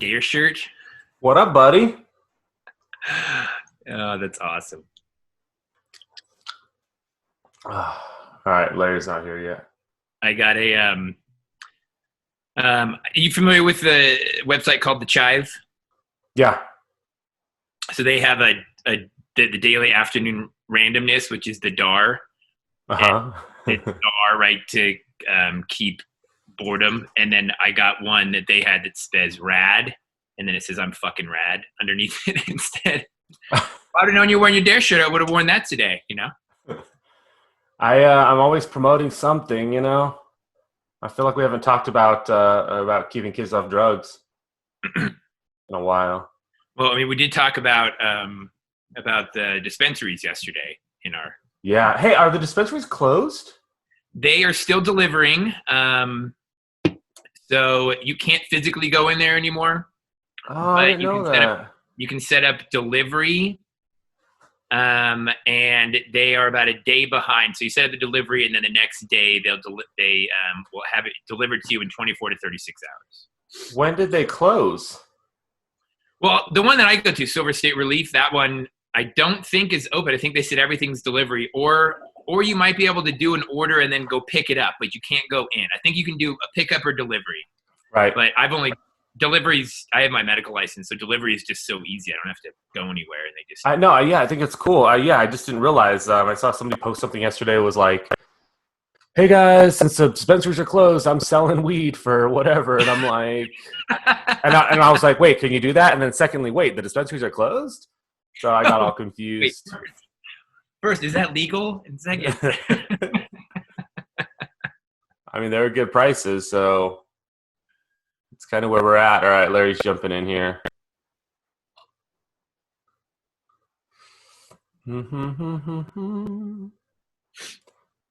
Dare shirt. What up, buddy? Oh, that's awesome. All right, Larry's not here yet. I got a are you familiar with the website called The Chive? Yeah. So they have the daily afternoon randomness, which is the DAR. It's DAR, right, to keep boredom. And then I got one that they had that says rad, and then it says I'm fucking rad underneath it instead. If I'd have known you were wearing your Dare shirt, I would have worn that today, you know? I'm always promoting something, you know. I feel like we haven't talked about keeping kids off drugs in a while. Well, I mean, we did talk about the dispensaries yesterday in our. Yeah. Hey, are the dispensaries closed? They are still delivering, so you can't physically go in there anymore. Oh, I didn't know that. You can set up delivery, and they are about a day behind. So you set up the delivery, and then the next day they will have it delivered to you in 24 to 36 hours. When did they close? Well, the one that I go to, Silver State Relief, that one I don't think is open. I think they said everything's delivery, or you might be able to do an order and then go pick it up, but you can't go in. I think you can do a pickup or delivery. Right. But deliveries, I have my medical license, so delivery is just so easy. I don't have to go anywhere, and they just. I think it's cool. I just didn't realize. I saw somebody post something yesterday. It was like, "Hey guys, since the dispensaries are closed, I'm selling weed for whatever," and I'm like, and I was like, "Wait, can you do that?" And then secondly, wait, the dispensaries are closed, so I got all confused. Wait, first, is that legal? And second, I mean, they're good prices, so. It's kind of where we're at. All right, Larry's jumping in here.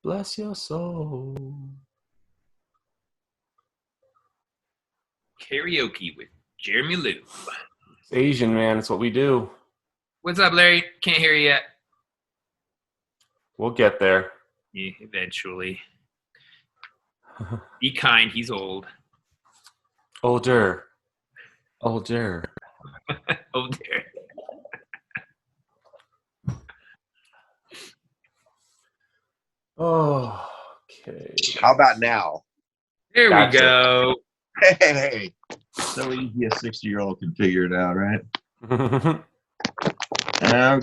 Bless your soul. Karaoke with Jeremy Lou. It's Asian, man. It's what we do. What's up, Larry? Can't hear you yet. We'll get there. Yeah, eventually. Be kind. He's old. Older. Older. Oh, okay. How about now? There we go. Hey, so easy a 60-year-old can figure it out, right? Okay.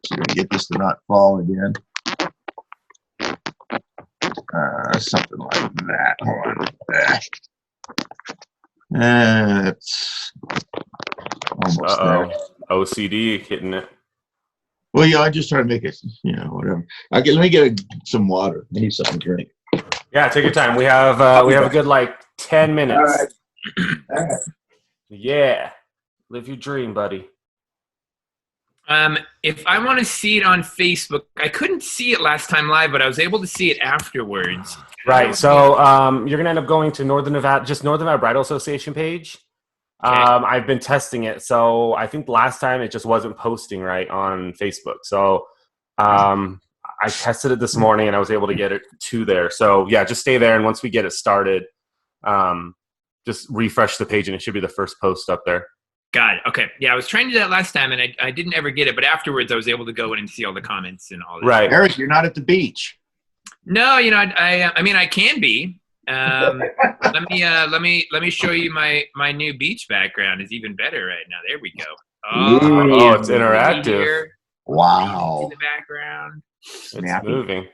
Just gonna get this to not fall again. Something like that. Hold on. It's almost there. OCD hitting it. Well, yeah, I just try to make it, whatever. Let me get some water. I need something to drink. Yeah, take your time. We have a good 10 minutes. All right. Yeah, live your dream, buddy. If I want to see it on Facebook, I couldn't see it last time live, but I was able to see it afterwards. Right. So you're gonna end up going to Northern Nevada Bridal Association page. Okay. I've been testing it, so I think last time it just wasn't posting right on Facebook. So I tested it this morning, and I was able to get it to there. So yeah, just stay there, and once we get it started, just refresh the page, and it should be the first post up there. Got it. Okay. Yeah, I was trying to do that last time, and I didn't ever get it. But afterwards, I was able to go in and see all the comments and all that. Right. Eric, you're not at the beach. No, I mean, I can be. Let me show you my new beach background. Is even better right now. There we go. Oh, it's interactive. Here. Wow. In the background. It's moving. You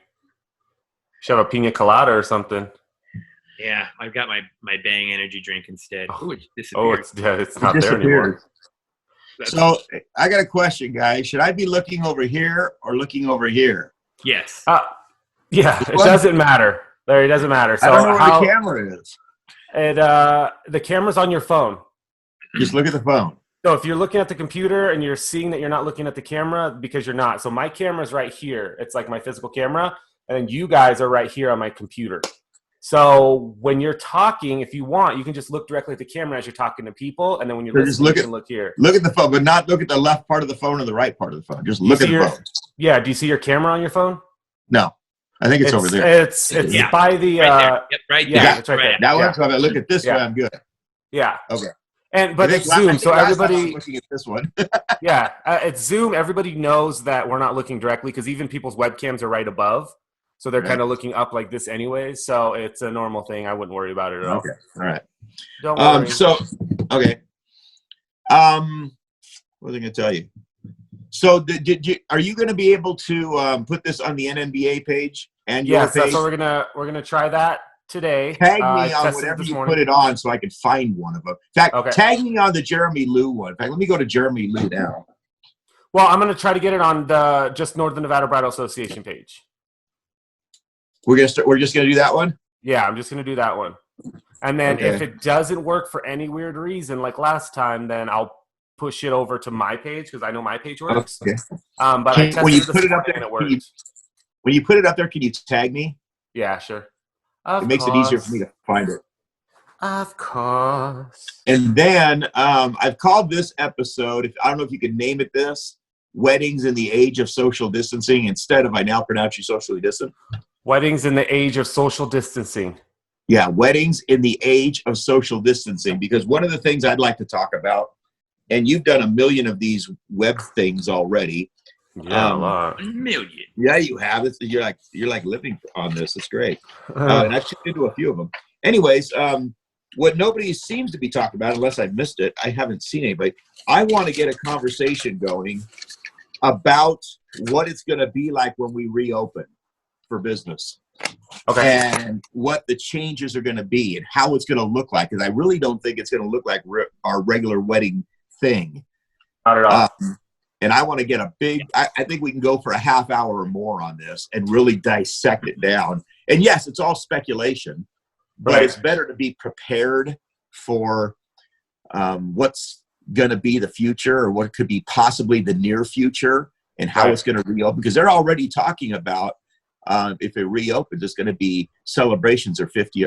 should have a pina colada or something. Yeah, I've got my Bang energy drink instead. Oh, it disappeared. It's not there anymore. So I got a question, guys. Should I be looking over here or looking over here? Yes. Yeah, it doesn't matter. Larry, it doesn't matter. So I don't know where the camera is. The camera's on your phone. Just look at the phone. So if you're looking at the computer and you're seeing that you're not looking at the camera because you're not. So my camera's right here. It's like my physical camera. And then you guys are right here on my computer. So when you're talking, if you want, you can just look directly at the camera as you're talking to people. And then when you're listening, you can look here. Look at the phone, but not look at the left part of the phone or the right part of the phone. Just look at the phone. Yeah. Do you see your camera on your phone? No. I think it's over there. It's by the... right there. Yep, right there. Yeah, it's right there. That one's right. Look at this one. I'm good. Yeah. Okay. But it's Zoom, so everybody looking at this one. yeah, it's Zoom. Everybody knows that we're not looking directly because even people's webcams are right above, so they're kind of looking up like this anyway. So it's a normal thing. I wouldn't worry about it at all. Okay, all right. Don't worry. Okay. What was I going to tell you? So are you going to be able to put this on the NNBA page and your page? That's what we're gonna try that today. Tag me on whatever you put it on so I can find one of them. In fact, tag me on the Jeremy Lou one. In fact, let me go to Jeremy Lou now. Well, I'm going to try to get it on the just Northern Nevada Bridal Association page. We're just going to do that one? Yeah, I'm just going to do that one. And then if it doesn't work for any weird reason like last time, then I'll push it over to my page because I know my page works. Okay. But I tested when you put it up there, and it worked. When you put it up there, can you tag me? Yeah, sure. It makes it easier for me to find it. Of course. And then I've called this episode, I don't know if you could name it this, Weddings in the Age of Social Distancing, instead of I now pronounce you socially distant. Weddings in the Age of Social Distancing. Yeah, Weddings in the Age of Social Distancing. Because one of the things I'd like to talk about, and you've done 1 million of these web things already. Yeah, a lot. 1 million. Yeah, you have. You're like living on this. It's great. And I've checked into a few of them. Anyways, what nobody seems to be talking about, unless I missed it, I haven't seen anybody. I want to get a conversation going about what it's going to be like when we reopen for business. Okay. And what the changes are going to be and how it's going to look like. Because I really don't think it's going to look like our regular wedding thing. Not at all. And I want to get I think we can go for a half hour or more on this and really dissect it down. And yes, it's all speculation, but it's better to be prepared for what's going to be the future or what could be possibly the near future and how it's going to reopen. Because they're already talking about if it reopens, it's going to be celebrations or 50,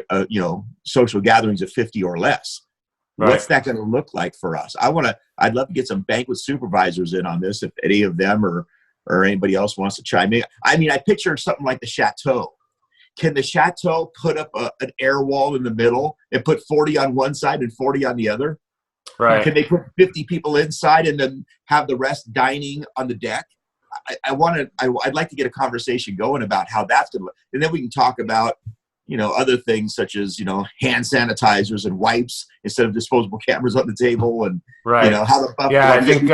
social gatherings of 50 or less. What's that going to look like for us? I'd love to get some banquet supervisors in on this, if any of them or anybody else wants to chime in. I mean, I picture something like the Chateau. Can the Chateau put up an air wall in the middle and put 40 on one side and 40 on the other? Right. Can they put 50 people inside and then have the rest dining on the deck? I'd like to get a conversation going about how that's going to look. And then we can talk about, other things such as, hand sanitizers and wipes instead of disposable cameras on the table and, how the buffet. Yeah, I think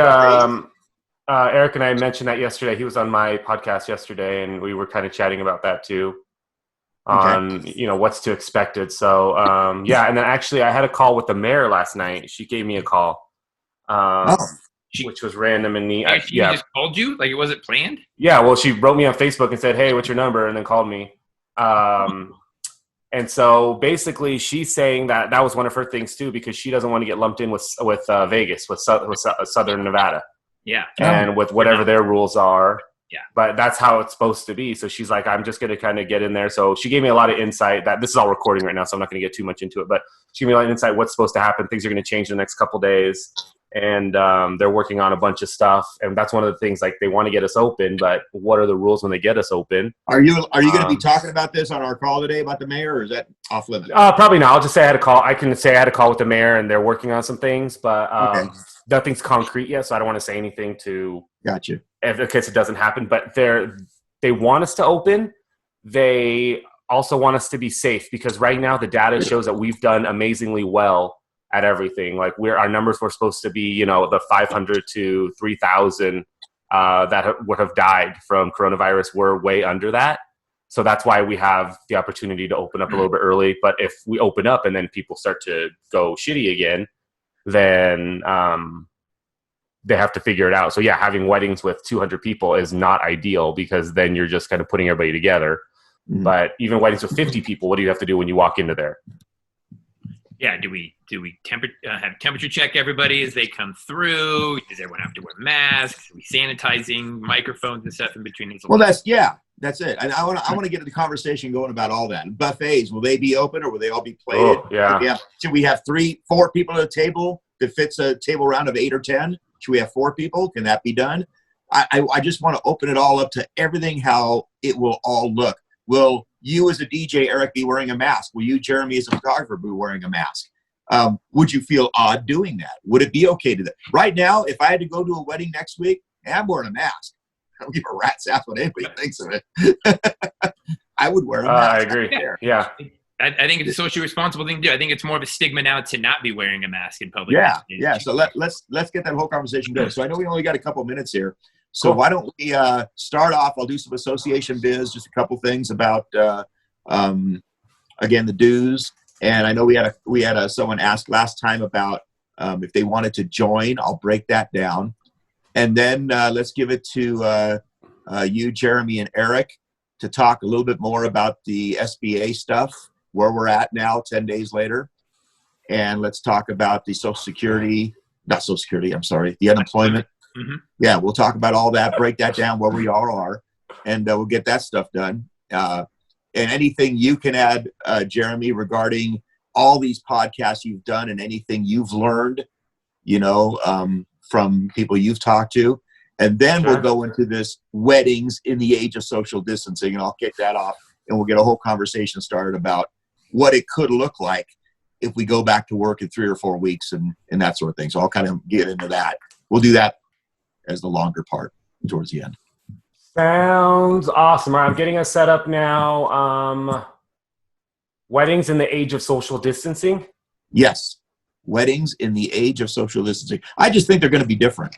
Eric and I mentioned that yesterday. He was on my podcast yesterday and we were kind of chatting about that too on, what's to expected. So, and then actually I had a call with the mayor last night. She gave me a call, which was random and neat. She just called you? Like it wasn't planned? Yeah, well, she wrote me on Facebook and said, "Hey, what's your number?" and then called me. And so basically she's saying that was one of her things too, because she doesn't want to get lumped in with Vegas, with Southern Nevada. Yeah. And with whatever their rules are. Yeah. But that's how it's supposed to be. So she's like, I'm just going to kind of get in there. So she gave me a lot of insight that this is all recording right now, so I'm not going to get too much into it, but she gave me a lot of insight what's supposed to happen. Things are going to change in the next couple days. And they're working on a bunch of stuff. And that's one of the things, like they want to get us open, but what are the rules when they get us open? Are you going to be talking about this on our call today about the mayor, or is that off limits? Probably not. I'll just say I had a call. I can say I had a call with the mayor and they're working on some things, but nothing's concrete yet. So I don't want to say anything to Gotcha. In case it doesn't happen, but they want us to open. They also want us to be safe because right now the data shows that we've done amazingly well at everything. Like our numbers were supposed to be, the 500 to 3,000 that would have died from coronavirus. We're way under that. So that's why we have the opportunity to open up a little bit early. But if we open up and then people start to go shitty again, then they have to figure it out. So yeah, having weddings with 200 people is not ideal because then you're just kind of putting everybody together. Mm-hmm. But even weddings with 50 people, what do you have to do when you walk into there? Yeah, do we have temperature check everybody as they come through? Does everyone have to wear masks? Are we sanitizing microphones and stuff in between these? Well, that's it. And I want to get the conversation going about all that. Buffets, will they be open or will they all be plated? Oh, yeah. Should we have 4 people at a table that fits a table round of 8 or 10? Should we have 4 people? Can that be done? I just want to open it all up to everything, how it will all look. Will you as a DJ, Eric, be wearing a mask? Will you, Jeremy, as a photographer, be wearing a mask? Would you feel odd doing that? Would it be okay to that? Right now, if I had to go to a wedding next week, I'm wearing a mask. I don't give a rat's ass what anybody thinks of it. I would wear a mask. I agree. Yeah. I think it's a socially responsible thing to do. I think it's more of a stigma now to not be wearing a mask in public. Yeah. So let's get that whole conversation going. So I know we only got a couple minutes here. So why don't we start off? I'll do some association biz, just a couple things about again the dues. And I know we had someone ask last time about if they wanted to join. I'll break that down, and then let's give it to you, Jeremy, and Eric to talk a little bit more about the SBA stuff, where we're at now 10 days later. And let's talk about the the unemployment. Mm-hmm. Yeah, we'll talk about all that, break that down where we all are, and we'll get that stuff done. And anything you can add, Jeremy, regarding all these podcasts you've done and anything you've learned, from people you've talked to. And then we'll go into this weddings in the age of social distancing, and I'll kick that off, and we'll get a whole conversation started about what it could look like if we go back to work in 3 or 4 weeks and that sort of thing. So I'll kind of get into that. We'll do that as the longer part towards the end. Sounds awesome. All right, I'm getting us set up now. Weddings in the age of social distancing? Yes. Weddings in the age of social distancing. I just think they're going to be different.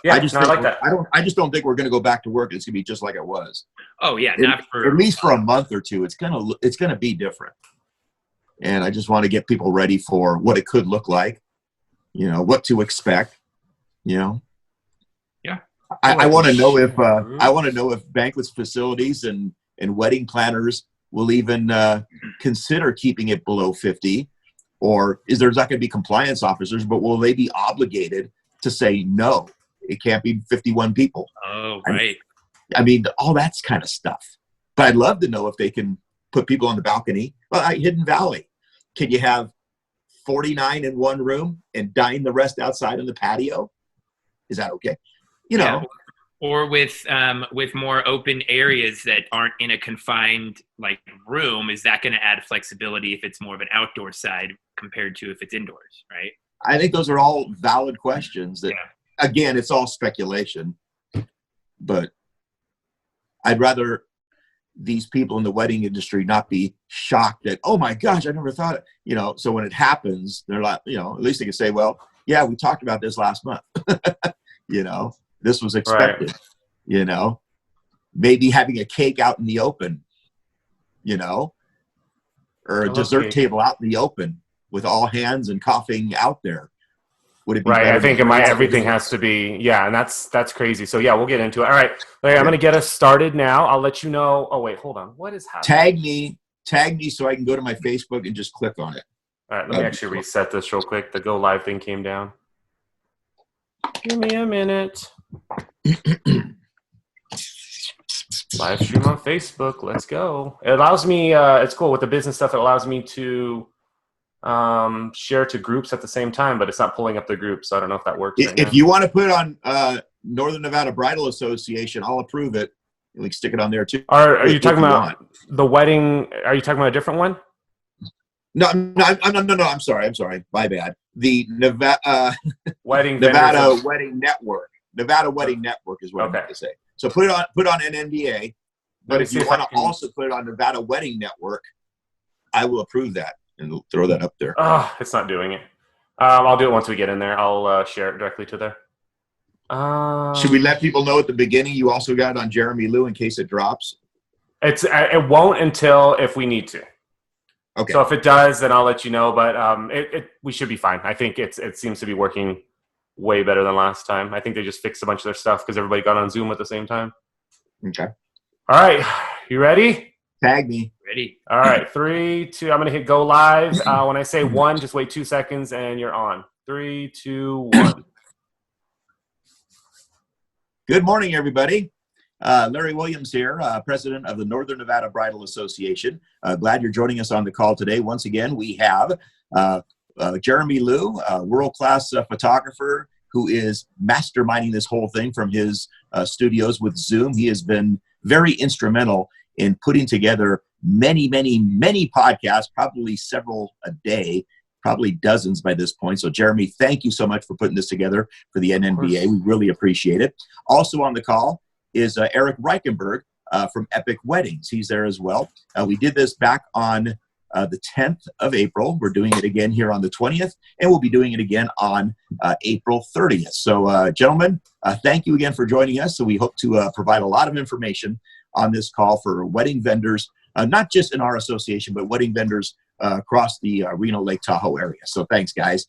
Yeah, I like that. I just don't think we're going to go back to work. It's going to be just like it was. Oh yeah, at least for a month or two. It's going to be different. And I just want to get people ready for what it could look like. What to expect. Yeah. I want to know if banquets facilities and wedding planners will even consider keeping it below 50, or there's not going to be compliance officers, but will they be obligated to say no? It can't be 51 people. Oh, right. I mean, all that's kind of stuff. But I'd love to know if they can put people on the balcony. Well, Hidden Valley, can you have 49 in one room and dine the rest outside in the patio? Is that okay? Yeah. Or with more open areas that aren't in a confined room, is that going to add flexibility if it's more of an outdoor side compared to if it's indoors, right? I think those are all valid questions that, again, it's all speculation, but I'd rather these people in the wedding industry not be shocked that, oh my gosh, I never thought it. So when it happens, they're like, at least they can say, well, yeah, we talked about this last month. This was expected, maybe having a cake out in the open, or a dessert table out in the open with all hands and coughing out there. Would it be right? I think everything has to be, and that's crazy. So we'll get into it. All right, Larry, I'm going to get us started now. I'll let you know. Oh wait, hold on. What is happening? Tag me so I can go to my Facebook and just click on it. All right, let me actually reset this real quick. The go live thing came down. Give me a minute. Live stream on Facebook. Let's go. It allows me, it's cool with the business stuff. It allows me to share to groups at the same time, but it's not pulling up the group. So I don't know if that works. If you want to put it on Northern Nevada Bridal Association, I'll approve it. We can stick it on there too. Are you talking about the wedding? Are you talking about a different one? No. I'm sorry. My bad. The Nevada Wedding Network. Nevada Wedding Network is what I meant to say. So put it on NNDA. But if you want to also put it on Nevada Wedding Network, I will approve that and throw that up there. Oh, it's not doing it. I'll do it once we get in there. I'll share it directly to there. Should we let people know at the beginning you also got it on Jeremy Lou in case it drops? It won't until if we need to. Okay. So if it does, then I'll let you know. But we should be fine. I think it seems to be working way better than last time. I think they just fixed a bunch of their stuff because everybody got on Zoom at the same time. Okay. All right. You ready? Tag me. Ready. All right. 3, 2. I'm going to hit go live. When I say 1, just wait 2 seconds and you're on. 3, 2, 1. Good morning, everybody. Larry Williams here, president of the Northern Nevada Bridal Association. Glad you're joining us on the call today. Once again, we have Jeremy Lou, world-class photographer who is masterminding this whole thing from his studios with Zoom. He has been very instrumental in putting together many, many, many podcasts, probably several a day, probably dozens by this point. So Jeremy, thank you so much for putting this together for the NNBA. We really appreciate it. Also on the call is Eric Reichenberg from Epic Weddings. He's there as well. We did this back on the 10th of April. We're doing it again here on the 20th, and we'll be doing it again on April 30th. So gentlemen, thank you again for joining us. So we hope to provide a lot of information on this call for wedding vendors, not just in our association, but wedding vendors across the Reno Lake Tahoe area. So thanks, guys.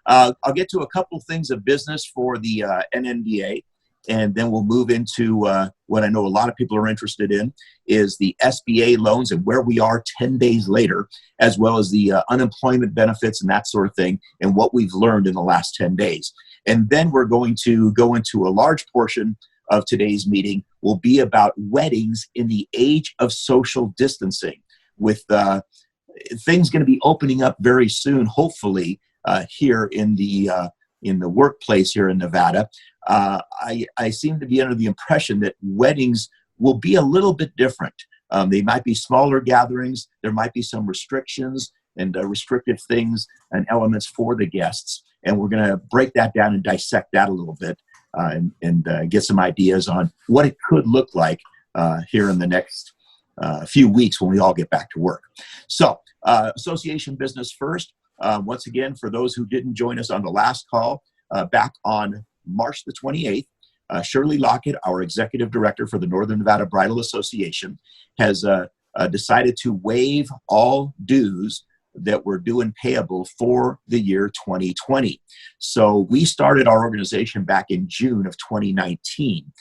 I'll get to a couple things of business for the NNBA, and then we'll move into what I know a lot of people are interested in is the SBA loans and where we are 10 days later, as well as the unemployment benefits and that sort of thing, and what we've learned in the last 10 days. And then we're going to go into a large portion of today's meeting will be about weddings in the age of social distancing, with things going to be opening up very soon, hopefully, here in the workplace here in Nevada. I seem to be under the impression that weddings will be a little bit different. They might be smaller gatherings. There might be some restrictions and restrictive things and elements for the guests. And we're going to break that down and dissect that a little bit and get some ideas on what it could look like here in the next few weeks when we all get back to work. So association business first. Once again, for those who didn't join us on the last call, back on March the 28th, Shirley Lockett, our executive director for the Northern Nevada Bridal Association, has decided to waive all dues that were due and payable for the year 2020. So we started our organization back in June of 2019.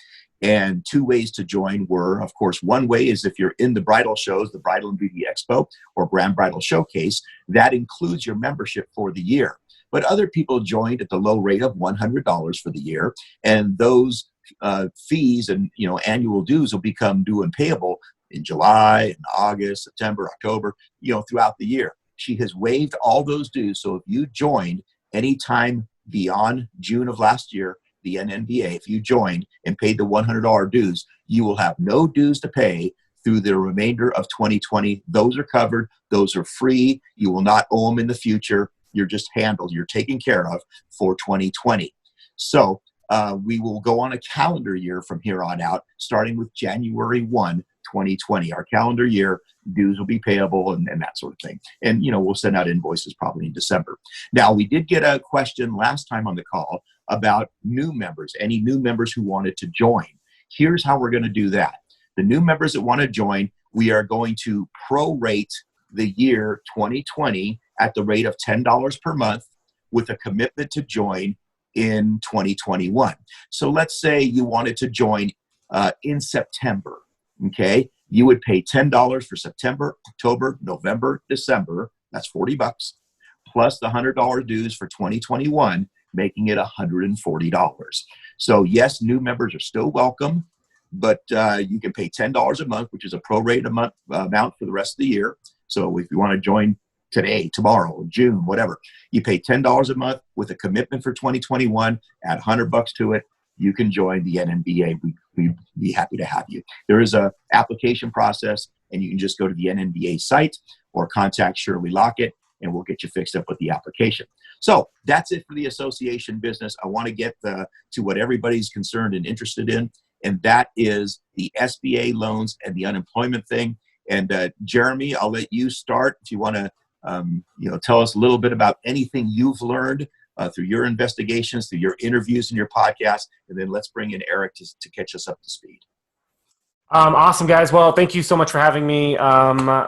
And two ways to join were, of course, one way is if you're in the bridal shows, the Bridal and Beauty Expo or Grand Bridal Showcase, that includes your membership for the year. But other people joined at the low rate of $100 for the year, and those fees and annual dues will become due and payable in July, and August, September, October, throughout the year. She has waived all those dues, so if you joined anytime beyond June of last year, the NNBA, if you joined and paid the $100 dues, you will have no dues to pay through the remainder of 2020. Those are covered. Those are free. You will not owe them in the future. You're just handled. You're taken care of for 2020. So we will go on a calendar year from here on out, starting with January 1, 2020. Our calendar year dues will be payable and that sort of thing. And, we'll send out invoices probably in December. Now, we did get a question last time on the call about new members, any new members who wanted to join. Here's how we're going to do that. The new members that want to join, we are going to prorate the year 2020 at the rate of $10 per month with a commitment to join in 2021. So let's say you wanted to join in September, okay? You would pay $10 for September, October, November, December. That's $40, plus the $100 dues for 2021, making it $140. So yes, new members are still welcome, but you can pay $10 a month, which is a prorated amount for the rest of the year. So if you want to join today, tomorrow, June, whatever, you pay $10 a month with a commitment for 2021, add $100 to it, you can join the NNBA. We'd be happy to have you. There is a application process, and you can just go to the NNBA site or contact Shirley Lockett, and we'll get you fixed up with the application. So that's it for the association business. I want to get to what everybody's concerned and interested in, and that is the SBA loans and the unemployment thing. And Jeremy, I'll let you start if you want to tell us a little bit about anything you've learned through your investigations, through your interviews and your podcast, and then let's bring in Eric to catch us up to speed. Awesome, guys. Well, thank you so much for having me.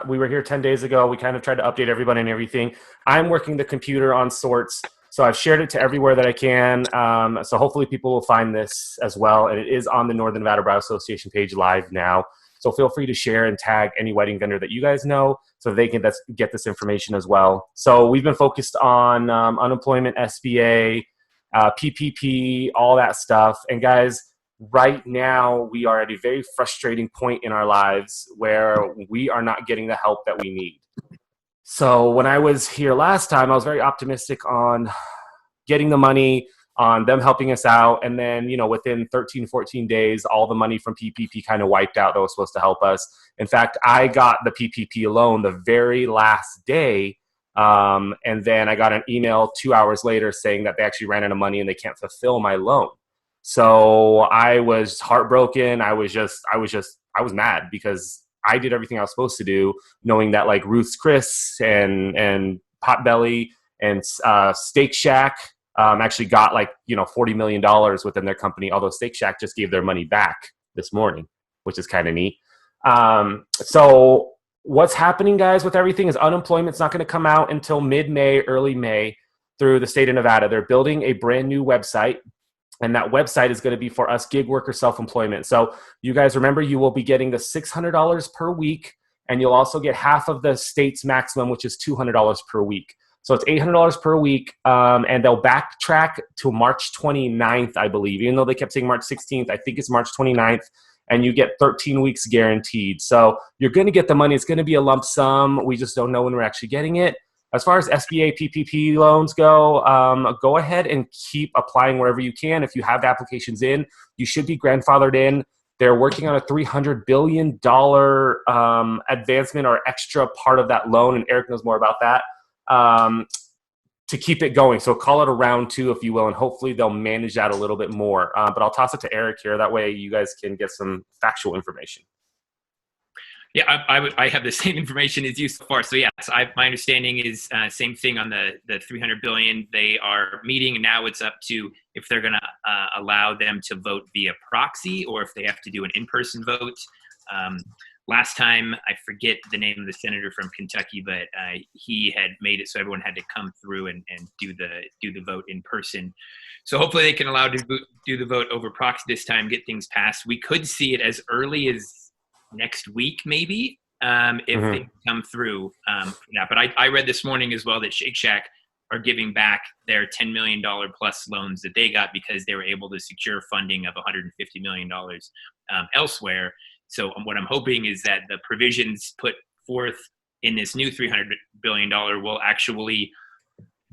We were here 10 days ago. We kind of tried to update everybody and everything. I'm working the computer on sorts, so I've shared it to everywhere that I can. So hopefully people will find this as well. And it is on the Northern Nevada Bridal Association page live now. So feel free to share and tag any wedding vendor that you guys know so they can get this information as well. So we've been focused on unemployment, SBA, PPP, all that stuff. And guys, right now we are at a very frustrating point in our lives where we are not getting the help that we need. So when I was here last time, I was very optimistic on getting the money, on them helping us out. And then, within 13, 14 days, all the money from PPP kind of wiped out that was supposed to help us. In fact, I got the PPP loan the very last day And then I got an email 2 hours later saying that they actually ran out of money and they can't fulfill my loan. So I was heartbroken. I was mad because I did everything I was supposed to do, knowing that like Ruth's Chris and Potbelly and Steak Shack actually got like, $40 million within their company, although Steak Shack just gave their money back this morning, which is kind of neat. So what's happening, guys, with everything is unemployment's not going to come out until mid-May, early May through the state of Nevada. They're building a brand new website, and that website is going to be for us gig worker self-employment. So you guys remember, you will be getting the $600 per week, and you'll also get half of the state's maximum, which is $200 per week. So it's $800 per week, and they'll backtrack to March 29th, I believe. Even though they kept saying March 16th, I think it's March 29th, and you get 13 weeks guaranteed. So you're going to get the money. It's going to be a lump sum. We just don't know when we're actually getting it. As far as SBA PPP loans go ahead and keep applying wherever you can. If you have applications in, you should be grandfathered in. They're working on a $300 billion advancement or extra part of that loan, and Eric knows more about that, to keep it going. So call it a round two, if you will, and hopefully they'll manage that a little bit more. But I'll toss it to Eric here. That way you guys can get some factual information. Yeah, I have the same information as you so far. So yes, my understanding is same thing on the $300 billion. They are meeting, and now it's up to if they're going to allow them to vote via proxy or if they have to do an in-person vote. Last time, I forget the name of the senator from Kentucky, but he had made it so everyone had to come through and do the vote in person. So hopefully they can allow to do the vote over proxy this time, get things passed. We could see it as early as next week, maybe, if they come through. Yeah, but I read this morning as well that Shake Shack are giving back their $10 million plus loans that they got because they were able to secure funding of $150 million elsewhere. So what I'm hoping is that the provisions put forth in this new $300 billion will actually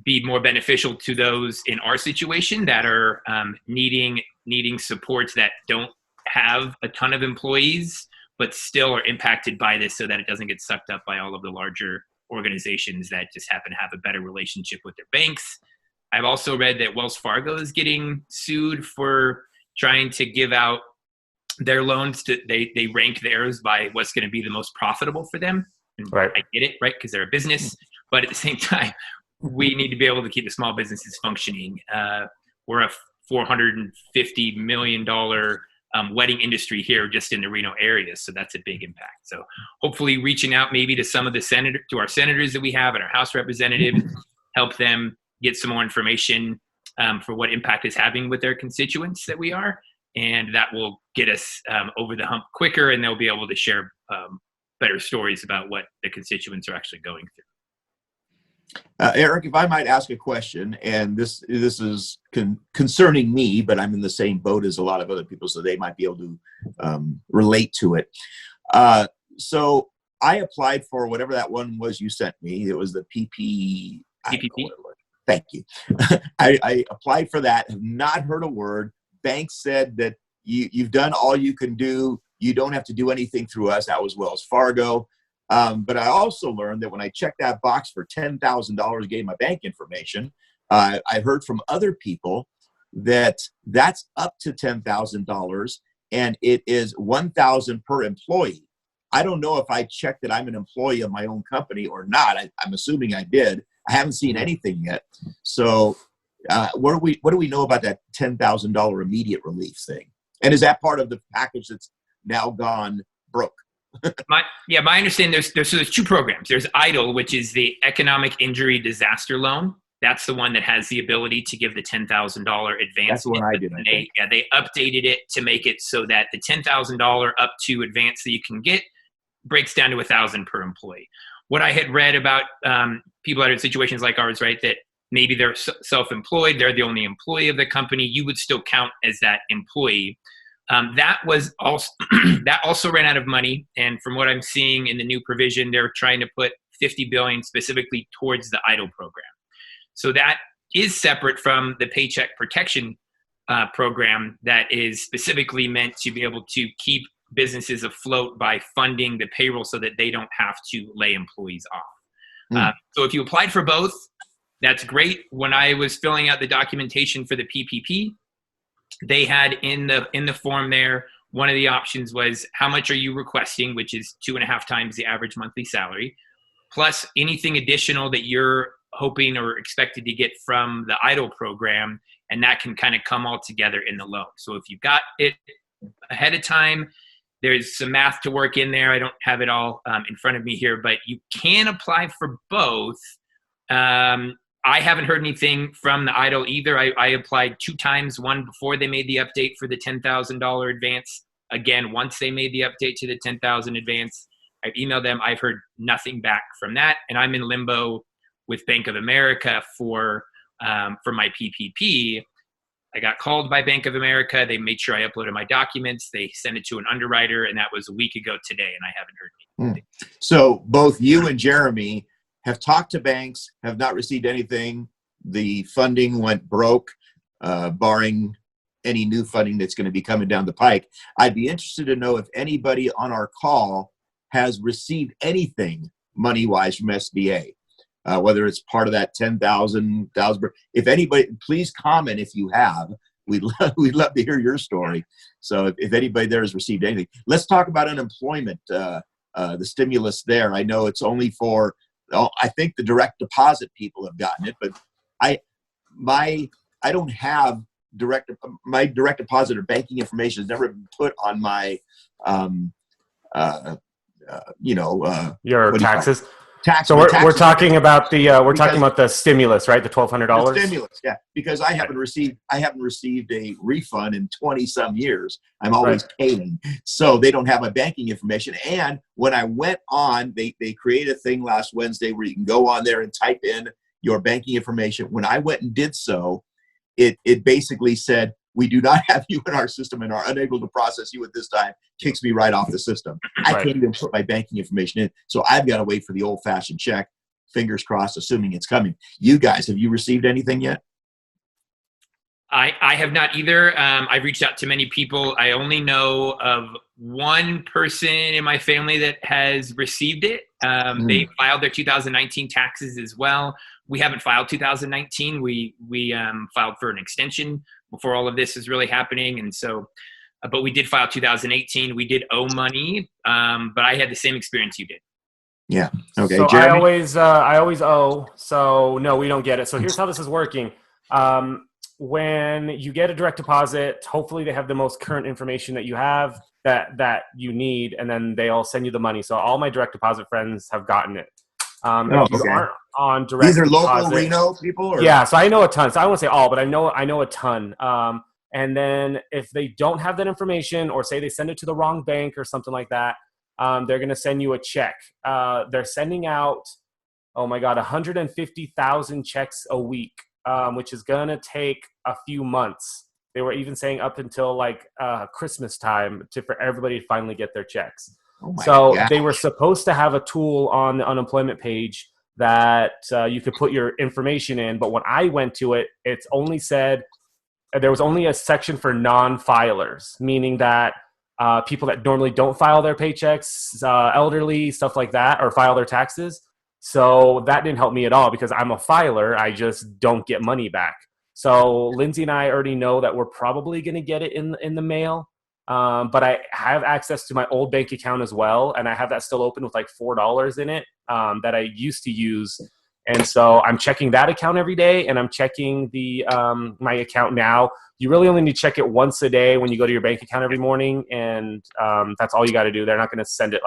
be more beneficial to those in our situation that are needing supports that don't have a ton of employees, but still are impacted by this, so that it doesn't get sucked up by all of the larger organizations that just happen to have a better relationship with their banks. I've also read that Wells Fargo is getting sued for trying to give out their loans to, they rank theirs by what's going to be the most profitable for them. And right. I get it, right? Because they're a business, but at the same time, we need to be able to keep the small businesses functioning. We're a $450 million wedding industry here just in the Reno area, so that's a big impact. So hopefully reaching out maybe to some of to our senators that we have and our House representatives, help them get some more information for what impact is having with their constituents that we are. And that will get us over the hump quicker, and they'll be able to share better stories about what the constituents are actually going through. Eric, if I might ask a question, and this is concerning me, but I'm in the same boat as a lot of other people, so they might be able to relate to it. So I applied for whatever that one was you sent me. It was the PPP. Thank you. I applied for that, have not heard a word. Banks said that you've done all you can do. You don't have to do anything through us. That was Wells Fargo. But I also learned that when I checked that box for $10,000, gave my bank information, I heard from other people that that's up to $10,000, and it is $1,000 per employee. I don't know if I checked that I'm an employee of my own company or not. I'm assuming I did. I haven't seen anything yet. So what do we know about that $10,000 immediate relief thing? And is that part of the package that's now gone broke? My understanding, there's two programs. There's EIDL, which is the Economic Injury Disaster Loan. That's the one that has the ability to give the $10,000 advance. That's the one I did. They updated it to make it so that the $10,000 up to advance that you can get breaks down to $1,000 per employee. What I had read about people that are in situations like ours, right, that maybe they're self-employed, they're the only employee of the company, you would still count as that employee. That also ran out of money, and from what I'm seeing in the new provision, they're trying to put $50 billion specifically towards the EIDL program. So that is separate from the Paycheck Protection program that is specifically meant to be able to keep businesses afloat by funding the payroll so that they don't have to lay employees off. So if you applied for both, that's great. When I was filling out the documentation for the PPP, they had in the form there, one of the options was how much are you requesting, which is 2.5 times the average monthly salary, plus anything additional that you're hoping or expected to get from the EIDL program, and that can kind of come all together in the loan. So if you've got it ahead of time, there's some math to work in there. I don't have it all in front of me here, but you can apply for both. I haven't heard anything from the EIDL either. I applied 2 times, one before they made the update for the $10,000 advance. Again, once they made the update to the $10,000 advance, I've emailed them. I've heard nothing back from that. And I'm in limbo with Bank of America for my PPP. I got called by Bank of America. They made sure I uploaded my documents. They sent it to an underwriter, and that was a week ago today, and I haven't heard anything. So both you and Jeremy have talked to banks, have not received anything. The funding went broke, barring any new funding that's going to be coming down the pike. I'd be interested to know if anybody on our call has received anything money-wise from SBA, whether it's part of that 10,000. If anybody, please comment if you have. We'd love to hear your story. So if anybody there has received anything, let's talk about unemployment, the stimulus there. I know it's only for, I think the direct deposit people have gotten it, but I don't have my direct deposit or banking information has never been put on my, your taxes. Tax. So we're talking about the stimulus, right? The $1,200. The stimulus, yeah. Because I haven't received a refund in 20 some years. I'm always paying, so they don't have my banking information. And when I went on, they created a thing last Wednesday where you can go on there and type in your banking information. When I went and did so, it basically said, we do not have you in our system and are unable to process you at this time. Kicks me right off the system. I can't even put my banking information in. So I've got to wait for the old-fashioned check. Fingers crossed, assuming it's coming. You guys, have you received anything yet? I have not either. I've reached out to many people. I only know of one person in my family that has received it. They filed their 2019 taxes as well. We haven't filed 2019. We filed for an extension before all of this is really happening. And so, but we did file 2018. We did owe money, but I had the same experience you did. Yeah. Okay. So Jeremy? I always owe. So no, we don't get it. So here's how this is working. When you get a direct deposit, hopefully they have the most current information that you have that you need, and then they'll send you the money. So all my direct deposit friends have gotten it. If you aren't on direct These are deposit, local Reno people? Or? Yeah, so I know a ton. So I won't say all, but I know a ton. And then if they don't have that information, or say they send it to the wrong bank or something like that, they're going to send you a check. They're sending out, 150,000 checks a week, which is going to take a few months. They were even saying up until Christmas time for everybody to finally get their checks. So they were supposed to have a tool on the unemployment page that you could put your information in. But when I went to it, it's only said there was only a section for non-filers, meaning that people that normally don't file their paychecks, elderly, stuff like that, or file their taxes. So that didn't help me at all because I'm a filer. I just don't get money back. So Lindsay and I already know that we're probably going to get it in the mail. But I have access to my old bank account as well. And I have that still open with $4 in it that I used to use. And so I'm checking that account every day, and I'm checking the my account now. You really only need to check it once a day when you go to your bank account every morning. And that's all you got to do. They're not going to send it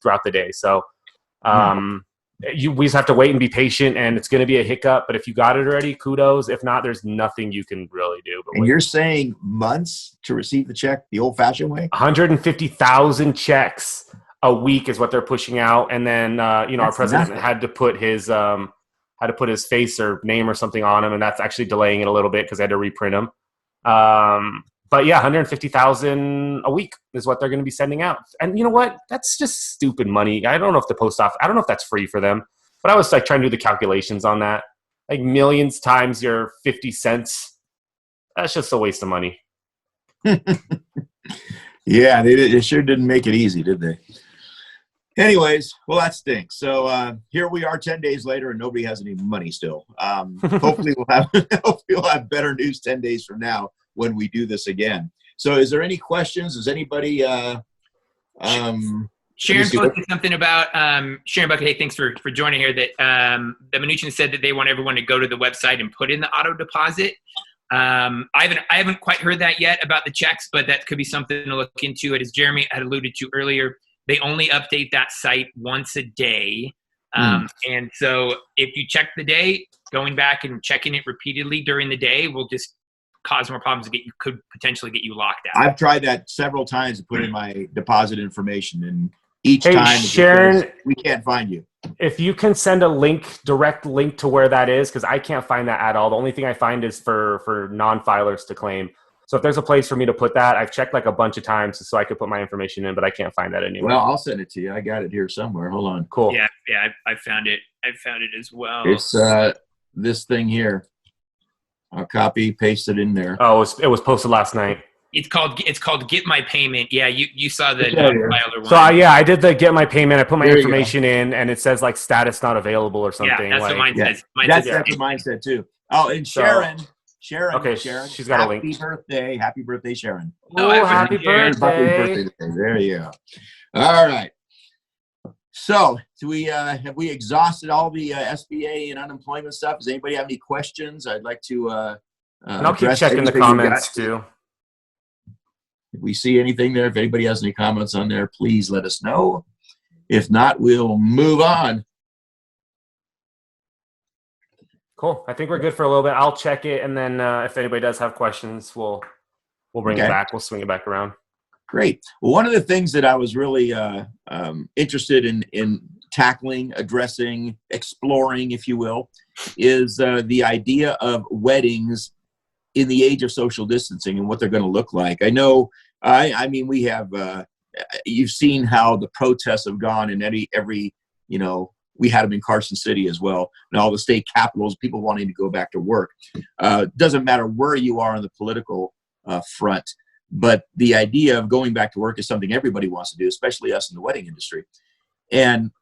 throughout the day. So we just have to wait and be patient, and it's going to be a hiccup. But if you got it already, kudos. If not, there's nothing you can really do. And you're saying months to receive the check the old-fashioned way? 150,000 checks a week is what they're pushing out, and then our president had to put his face or name or something on them, and that's actually delaying it a little bit because I had to reprint them. But yeah, 150,000 a week is what they're going to be sending out. And you know what? That's just stupid money. I don't know if the post office, I don't know if that's free for them, but I was trying to do the calculations on that. Millions times your 50 cents. That's just a waste of money. Yeah, they sure didn't make it easy, did they? Anyways, well, that stinks. So here we are 10 days later and nobody has any money still. Hopefully we'll have better news 10 days from now when we do this again. So is there any questions? Is anybody Sharon posted something about Sharon Bucket. Hey, thanks for joining here. That the Mnuchin said that they want everyone to go to the website and put in the auto deposit. I haven't quite heard that yet about the checks, but that could be something to look into. As Jeremy had alluded to earlier, they only update that site once a day. And so if you check the day, going back and checking it repeatedly during the day will just cause more problems. Could potentially get you locked out. I've tried that several times to put in my deposit information, and each time Sharon, we can't find you. If you can send a direct link to where that is, because I can't find that at all. The only thing I find is for non-filers to claim. So if there's a place for me to put that, I've checked like a bunch of times so I could put my information in, but I can't find that anywhere. Well, I'll send it to you. I got it here somewhere. Hold on. Cool. Yeah, I found it. I found it as well. It's this thing here. I'll copy, paste it in there. Oh, it was posted last night. It's called Get My Payment. Yeah, you saw the non-filer one. So I did the Get My Payment. I put my information in, and it says like status not available or something. Yeah, that's what mine says. That's what mine said too. Oh, and Sharon. Okay, Sharon, she's got a link. Happy birthday, Sharon. Oh, happy birthday. There you go. All right. So have we exhausted all the SBA and unemployment stuff? Does anybody have any questions? I'd like to and I'll keep checking the comments too. If we see anything there, if anybody has any comments on there, please let us know. If not, we'll move on. Cool. I think we're good for a little bit. I'll check it, and then if anybody does have questions, we'll bring it back. We'll swing it back around. Great. Well, one of the things that I was really interested in tackling, addressing, exploring, if you will, is the idea of weddings in the age of social distancing and what they're going to look like. I know, I mean, we have, you've seen how the protests have gone in every, we had them in Carson City as well, and all the state capitals, people wanting to go back to work. Doesn't matter where you are on the political front, but the idea of going back to work is something everybody wants to do, especially us in the wedding industry. And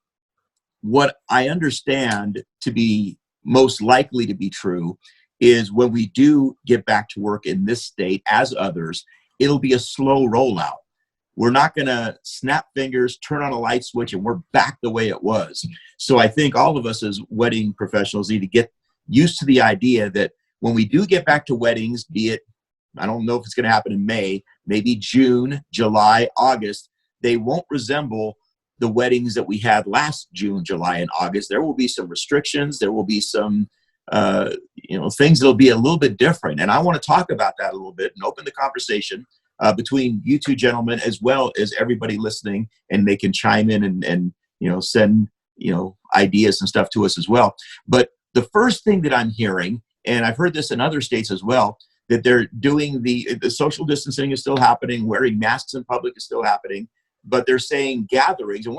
what I understand to be most likely to be true is when we do get back to work in this state, as others, it'll be a slow rollout. We're not going to snap fingers, turn on a light switch, and we're back the way it was. So I think all of us as wedding professionals need to get used to the idea that when we do get back to weddings, be it, I don't know if it's going to happen in May, maybe June, July, August, they won't resemble the weddings that we had last June, July, and August. There will be some restrictions. There will be some things that'll be a little bit different. And I want to talk about that a little bit and open the conversation between you two gentlemen as well as everybody listening, and they can chime in and send ideas and stuff to us as well. But the first thing that I'm hearing, and I've heard this in other states as well, that they're doing the social distancing is still happening, wearing masks in public is still happening, but they're saying gatherings, and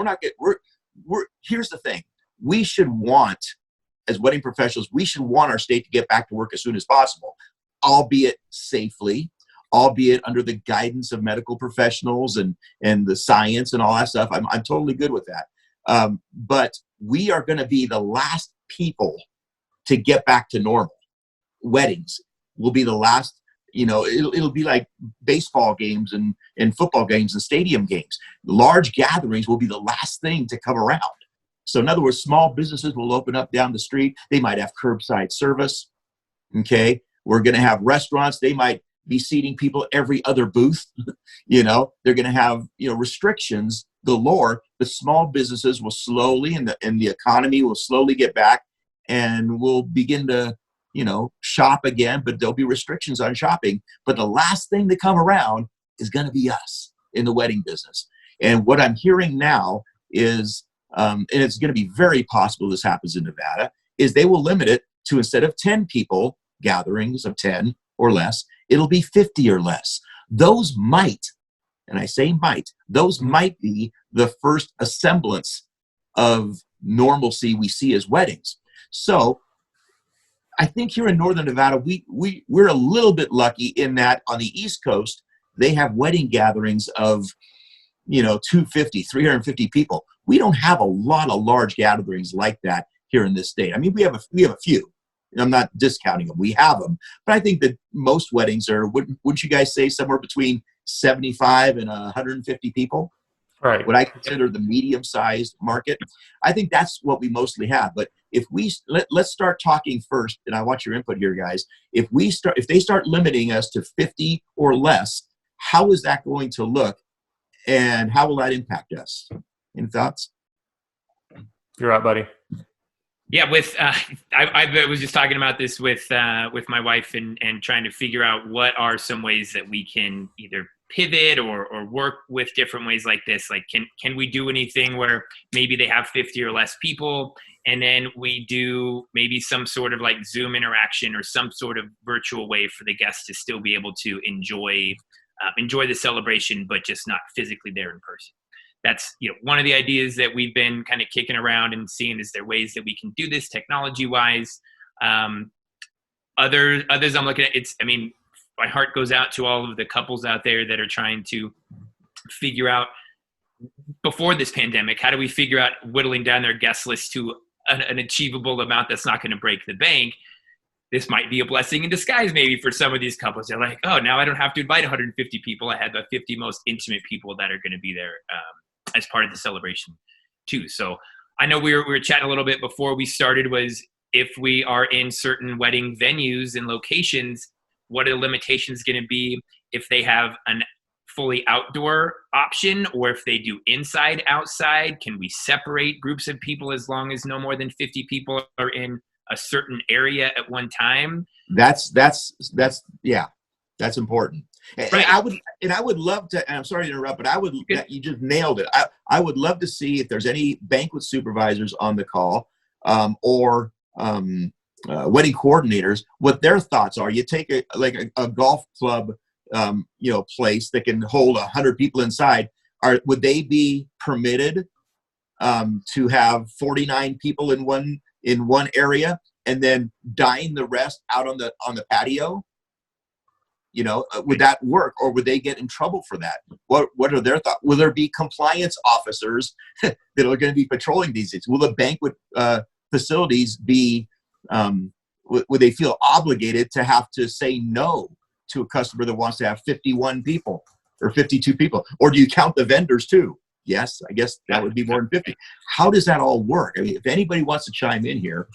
here's the thing. We should want, as wedding professionals, we should want our state to get back to work as soon as possible, albeit safely, albeit under the guidance of medical professionals and the science and all that stuff. I'm totally good with that. But we are going to be the last people to get back to normal. Weddings will be the last, it'll be like baseball games and football games and stadium games. Large gatherings will be the last thing to come around. So in other words, small businesses will open up down the street. They might have curbside service. Okay. We're going to have restaurants. They might be seating people every other booth. They're going to have, restrictions galore, but small businesses will slowly, and the economy will slowly get back, and we'll begin to, shop again, but there'll be restrictions on shopping. But the last thing to come around is going to be us in the wedding business. And what I'm hearing now is, and it's going to be very possible this happens in Nevada, is they will limit it to, instead of 10 people, gatherings of 10 or less, it'll be 50 or less. Those might, and I say might, those might be the first semblance of normalcy we see as weddings. So I think here in Northern Nevada, we're a little bit lucky in that on the East Coast, they have wedding gatherings of, 250, 350 people. We don't have a lot of large gatherings like that here in this state. I mean, we have a few. I'm not discounting them. We have them, but I think that most weddings are. Wouldn't you guys say somewhere between 75 and 150 people? Right. What I consider the medium-sized market. I think that's what we mostly have. But if we let's start talking first, and I want your input here, guys. If they start limiting us to 50 or less, how is that going to look, and how will that impact us? Any thoughts? You're up, buddy. Yeah, I was just talking about this with my wife and trying to figure out what are some ways that we can either pivot or work with different ways like this. Like, can we do anything where maybe they have 50 or less people, and then we do maybe some sort of like Zoom interaction or some sort of virtual way for the guests to still be able to enjoy the celebration, but just not physically there in person. That's, one of the ideas that we've been kind of kicking around and seeing, is there ways that we can do this technology wise. Others I'm looking at, my heart goes out to all of the couples out there that are trying to figure out, before this pandemic, how do we figure out whittling down their guest list to an achievable amount that's not going to break the bank. This might be a blessing in disguise maybe for some of these couples. They're like, oh, now I don't have to invite 150 people. I had the 50 most intimate people that are going to be there as part of the celebration too. So I know we were chatting a little bit before we started, was if we are in certain wedding venues and locations, what are the limitations going to be if they have an fully outdoor option, or if they do inside, outside? Can we separate groups of people as long as no more than 50 people are in a certain area at one time? That's important. Right. And I would love to, and I'm sorry to interrupt, but you just nailed it. I would love to see if there's any banquet supervisors on the call, or wedding coordinators, what their thoughts are. You take a golf club, place that can hold 100 people inside. Would they be permitted to have 49 people in one area and then dine the rest out on the patio? Would that work, or would they get in trouble for that? What are their thoughts? Will there be compliance officers that are going to be patrolling these things? Will the banquet facilities be? Would they feel obligated to have to say no to a customer that wants to have 51 people or 52 people? Or do you count the vendors too? Yes, I guess that would be more than 50. How does that all work? I mean, if anybody wants to chime in here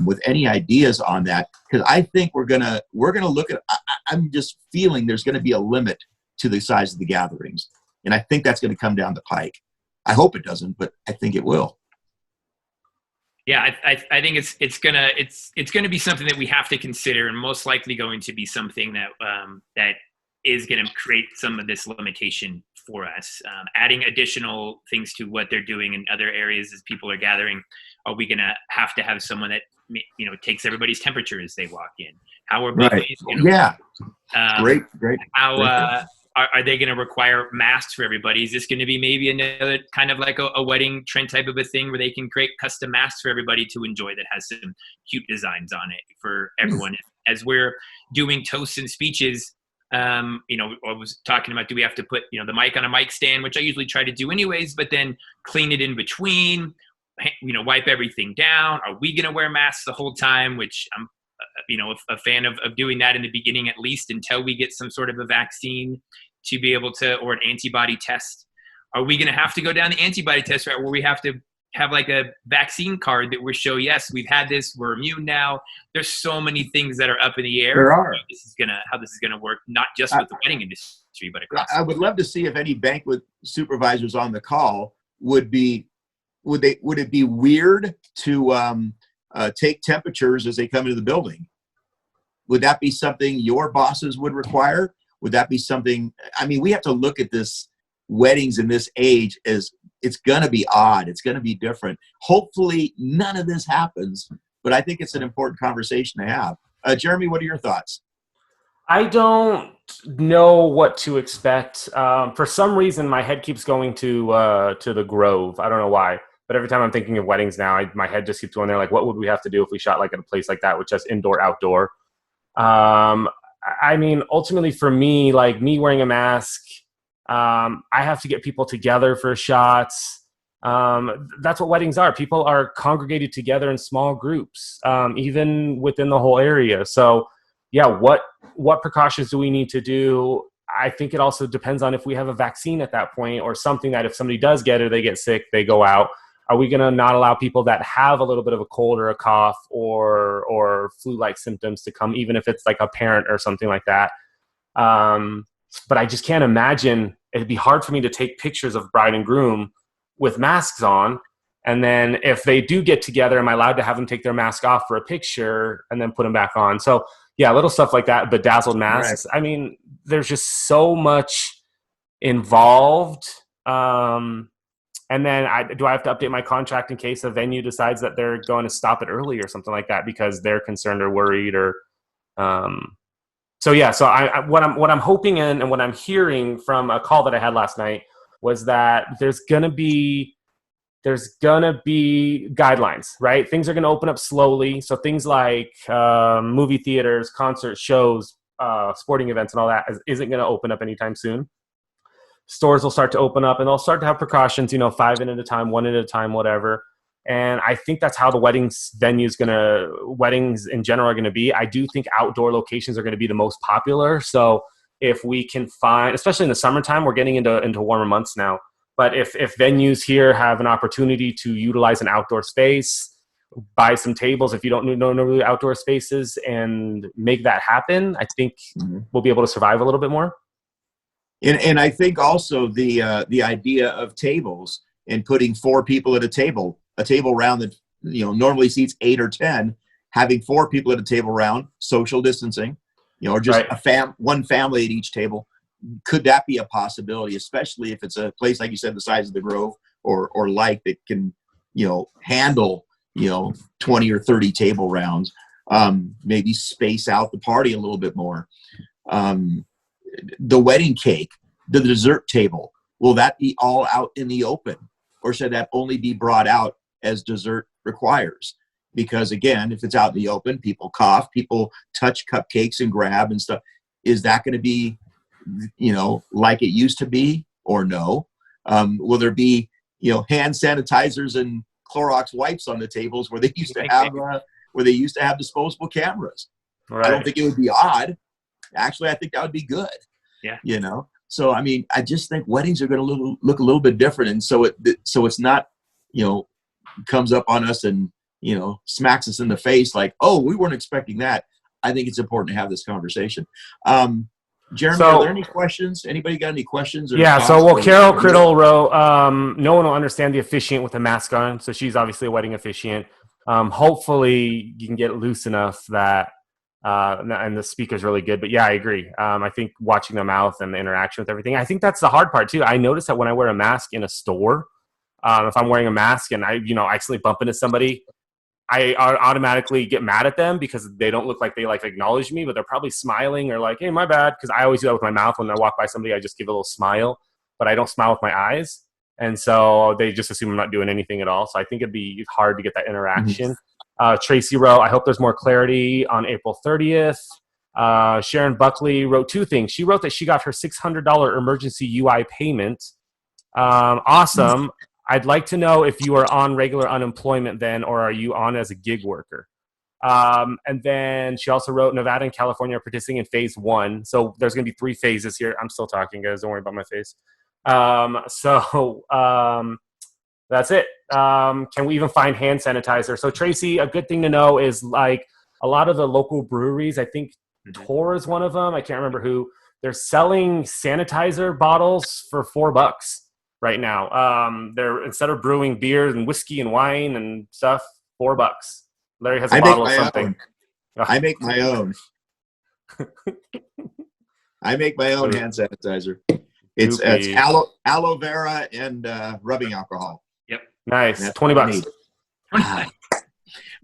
with any ideas on that, because I think we're gonna look at. I'm just feeling there's going to be a limit to the size of the gatherings, and I think that's going to come down the pike. I hope it doesn't, but I think it will. Yeah, I think it's gonna be something that we have to consider, and most likely going to be something that is going to create some of this limitation for us. Adding additional things to what they're doing in other areas as people are gathering. Are we going to have someone that takes everybody's temperature as they walk in? How are buffets going to work? Great. How are they going to require masks for everybody? Is this going to be maybe another kind of like a wedding trend type of a thing where they can create custom masks for everybody to enjoy that has some cute designs on it for everyone? As we're doing toasts and speeches, I was talking about, do we have to put, the mic on a mic stand, which I usually try to do anyways, but then clean it in between, wipe everything down. Are we going to wear masks the whole time? Which I'm, a fan of doing that in the beginning, at least until we get some sort of a vaccine to be able to, or an antibody test. Are we going to have to go down the antibody test route where we have to have like a vaccine card that will show, yes, we've had this, we're immune now? There's so many things that are up in the air. There are. How this is gonna work, not just with the wedding industry, but across. I would love to see if any banquet supervisors on the call would it be weird to take temperatures as they come into the building? Would that be something your bosses would require? Would that be something? I mean, we have to look at this weddings in this age as it's going to be odd. It's going to be different. Hopefully none of this happens, but I think it's an important conversation to have. Jeremy, what are your thoughts? I don't know what to expect. For some reason, my head keeps going to the Grove. I don't know why, but every time I'm thinking of weddings now, my head just keeps going there. Like, what would we have to do if we shot like at a place like that, with just indoor, outdoor? I mean, ultimately for me, like me wearing a mask, I have to get people together for shots. That's what weddings are. People are congregated together in small groups, even within the whole area. So yeah, what precautions do we need to do? I think it also depends on if we have a vaccine at that point, or something that if somebody does get it, they get sick, they go out. Are we going to not allow people that have a little bit of a cold or a cough or flu-like symptoms to come, even if it's like a parent or something like that? But I just can't imagine. It'd be hard for me to take pictures of bride and groom with masks on. And then if they do get together, am I allowed to have them take their mask off for a picture and then put them back on? So yeah, little stuff like that, bedazzled masks. Right. I mean, there's just so much involved. And then do I have to update my contract in case a venue decides that they're going to stop it early or something like that because they're concerned or worried or, so yeah, so what I'm hoping and what I'm hearing from a call that I had last night was that there's gonna be guidelines, right? Things are gonna open up slowly. So things like movie theaters, concerts, shows, sporting events, and all that isn't gonna open up anytime soon. Stores will start to open up, and they'll start to have precautions. 5 at a time, 1 at a time, whatever. And I think that's how the weddings in general are going to be. I do think outdoor locations are going to be the most popular. So if we can find, especially in the summertime, we're getting into warmer months now. But if venues here have an opportunity to utilize an outdoor space, buy some tables, if you don't know really outdoor spaces, and make that happen, I think we'll be able to survive a little bit more. And I think also the idea of tables and putting 4 people at a table round that normally seats 8 or 10, having 4 people at a table round, social distancing, or just right. One family at each table. Could that be a possibility, especially if it's a place like you said, the size of the Grove or like that can handle 20 or 30 table rounds, maybe space out the party a little bit more. The wedding cake, the dessert table, will that be all out in the open, or should that only be brought out as dessert requires? Because again, if it's out in the open, people cough, people touch cupcakes and grab and stuff. Is that going to be, like it used to be, or no? Will there be, hand sanitizers and Clorox wipes on the tables where they used to have disposable cameras? Right. I don't think it would be odd. Actually, I think that would be good. Yeah. So I mean, I just think weddings are going to look a little bit different, and so it's not, comes up on us and smacks us in the face like, oh, we weren't expecting that. I think it's important to have this conversation. Jeremy, are there any questions? Anybody got any questions? Carol Criddle wrote, no one will understand the officiant with a mask on. So she's obviously a wedding officiant. Hopefully you can get it loose enough that, and the speaker's really good. But yeah, I agree. I think watching the mouth and the interaction with everything, I think that's the hard part too. I notice that when I wear a mask in a store, if I'm wearing a mask and I accidentally bump into somebody, I automatically get mad at them because they don't look like they acknowledge me, but they're probably smiling or like, hey, my bad. Because I always do that with my mouth. When I walk by somebody, I just give a little smile, but I don't smile with my eyes. And so they just assume I'm not doing anything at all. So I think it'd be hard to get that interaction. Tracy wrote, I hope there's more clarity on April 30th. Sharon Buckley wrote 2 things. She wrote that she got her $600 emergency UI payment. Awesome. I'd like to know if you are on regular unemployment then, or are you on as a gig worker? And then she also wrote, Nevada and California are participating in phase 1. So there's going to be 3 phases here. I'm still talking, guys. Don't worry about my face. That's it. Can we even find hand sanitizer? So Tracy, a good thing to know is like a lot of the local breweries, I think Tor is one of them. I can't remember who. They're selling sanitizer bottles for $4 right now. They're, instead of brewing beer and whiskey and wine and stuff, $4. Larry has a bottle of something. I make my own. I make my own hand sanitizer. It's aloe vera and rubbing alcohol. Yep. Nice. $20.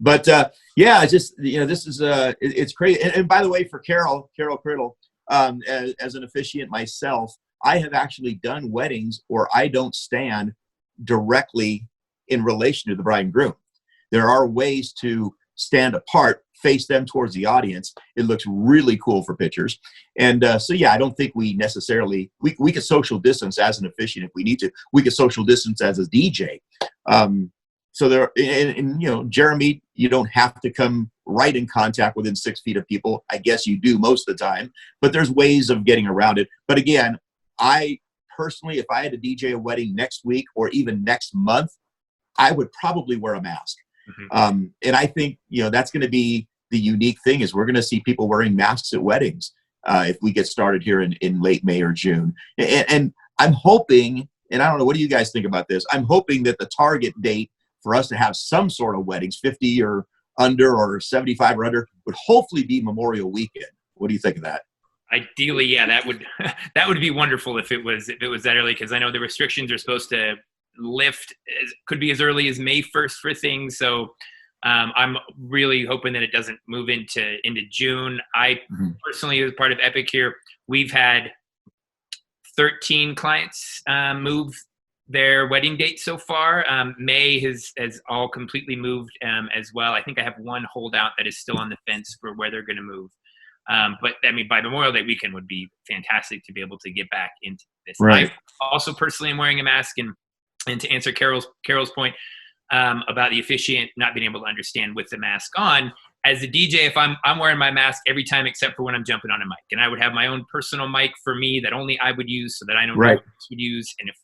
But yeah, just this is it's crazy. And by the way, for Carol Criddle, as an officiant myself, I have actually done weddings where I don't stand directly in relation to the bride and groom. There are ways to stand apart, face them towards the audience. It looks really cool for pictures. And so, yeah, I don't think we necessarily, we could social distance as an officiant if we need to. We could social distance as a DJ. So there, and you know, Jeremy, you don't have to come right in contact within 6 feet of people. I guess you do most of the time, but there's ways of getting around it. But again, I personally, if I had to DJ a wedding next week or even next month, I would probably wear a mask. Mm-hmm. And I think, you know, that's going to be the unique thing is we're going to see people wearing masks at weddings if we get started here in late May or June. And I'm hoping, and I don't know, what do you guys think about this? I'm hoping that the target date for us to have some sort of weddings, 50 or under or 75 or under, would hopefully be Memorial Weekend. What do you think of that? Ideally, yeah, that would be wonderful if it was that early, because I know the restrictions are supposed to lift, could be as early as May 1st for things. So I'm really hoping that it doesn't move into June. I personally, as part of Epic here, we've had 13 clients move their wedding date so far. May has all completely moved as well. I think I have one holdout that is still on the fence for where they're going to move. But I mean, by Memorial Day weekend would be fantastic to be able to get back into this. Right. I also personally am wearing a mask, and to answer Carol's point about the officiant not being able to understand with the mask on, as a DJ, if I'm wearing my mask every time except for when I'm jumping on a mic, and I would have my own personal mic for me that only I would use, so that I know right. no one else would use. And if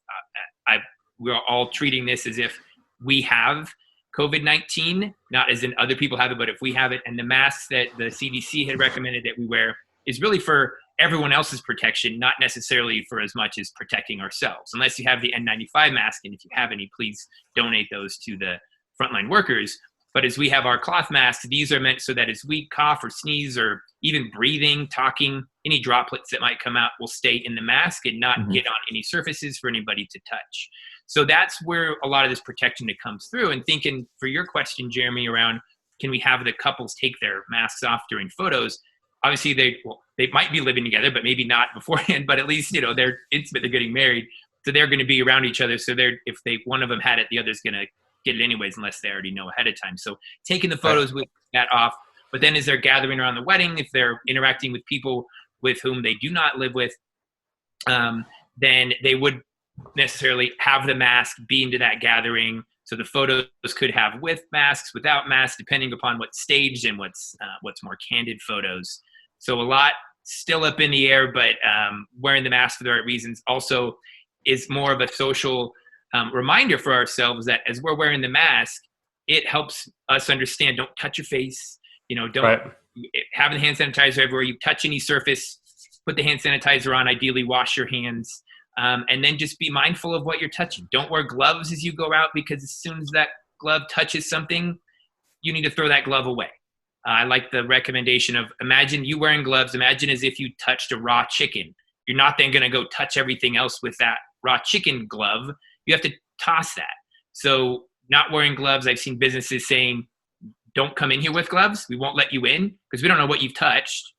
we're all treating this as if we have COVID-19, not as in other people have it, but if we have it, and the masks that the CDC had recommended that we wear is really for everyone else's protection, not necessarily for as much as protecting ourselves. Unless you have the N95 mask, and if you have any, please donate those to the frontline workers. But as we have our cloth masks, these are meant so that as we cough or sneeze or even breathing, talking, any droplets that might come out will stay in the mask and not get on any surfaces for anybody to touch. So that's where a lot of this protection that comes through. And thinking for your question, Jeremy, around can we have the couples take their masks off during photos? Obviously, they might be living together, but maybe not beforehand. But at least, you know, they're intimate, they're getting married, so they're going to be around each other. So if one of them had it, the other's going to get it anyways, unless they already know ahead of time. So taking the photos with that off, but then as they're gathering around the wedding, if they're interacting with people with whom they do not live with, then they would necessarily have the mask be into that gathering. So the photos could have with masks, without masks, depending upon what's staged and what's more candid photos. So a lot still up in the air, but wearing the mask for the right reasons also is more of a social reminder for ourselves that as we're wearing the mask, it helps us understand, don't touch your face, you know, don't have the hand sanitizer everywhere. You touch any surface, put the hand sanitizer on, ideally wash your hands. And then just be mindful of what you're touching. Don't wear gloves as you go out, because as soon as that glove touches something, you need to throw that glove away. I like the recommendation of imagine you wearing gloves. Imagine as if you touched a raw chicken. You're not then going to go touch everything else with that raw chicken glove. You have to toss that. So not wearing gloves, I've seen businesses saying, don't come in here with gloves. We won't let you in because we don't know what you've touched.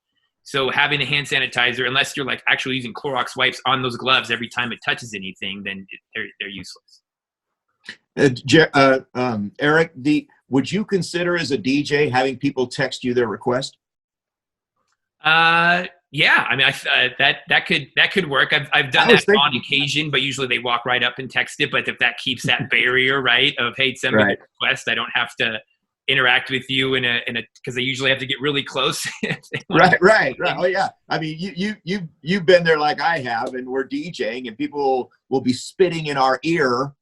So having a hand sanitizer, unless you're like actually using Clorox wipes on those gloves every time it touches anything, then they're useless. Eric, would you consider as a DJ having people text you their request? Yeah, I mean, that could work. I've done that on occasion, but usually they walk right up and text it. But if that keeps that barrier, right, of hey, send me the request, I don't have to interact with you in a because they usually have to get really close. Right. Oh yeah. I mean, you've been there like I have, and we're DJing, and people will be spitting in our ear,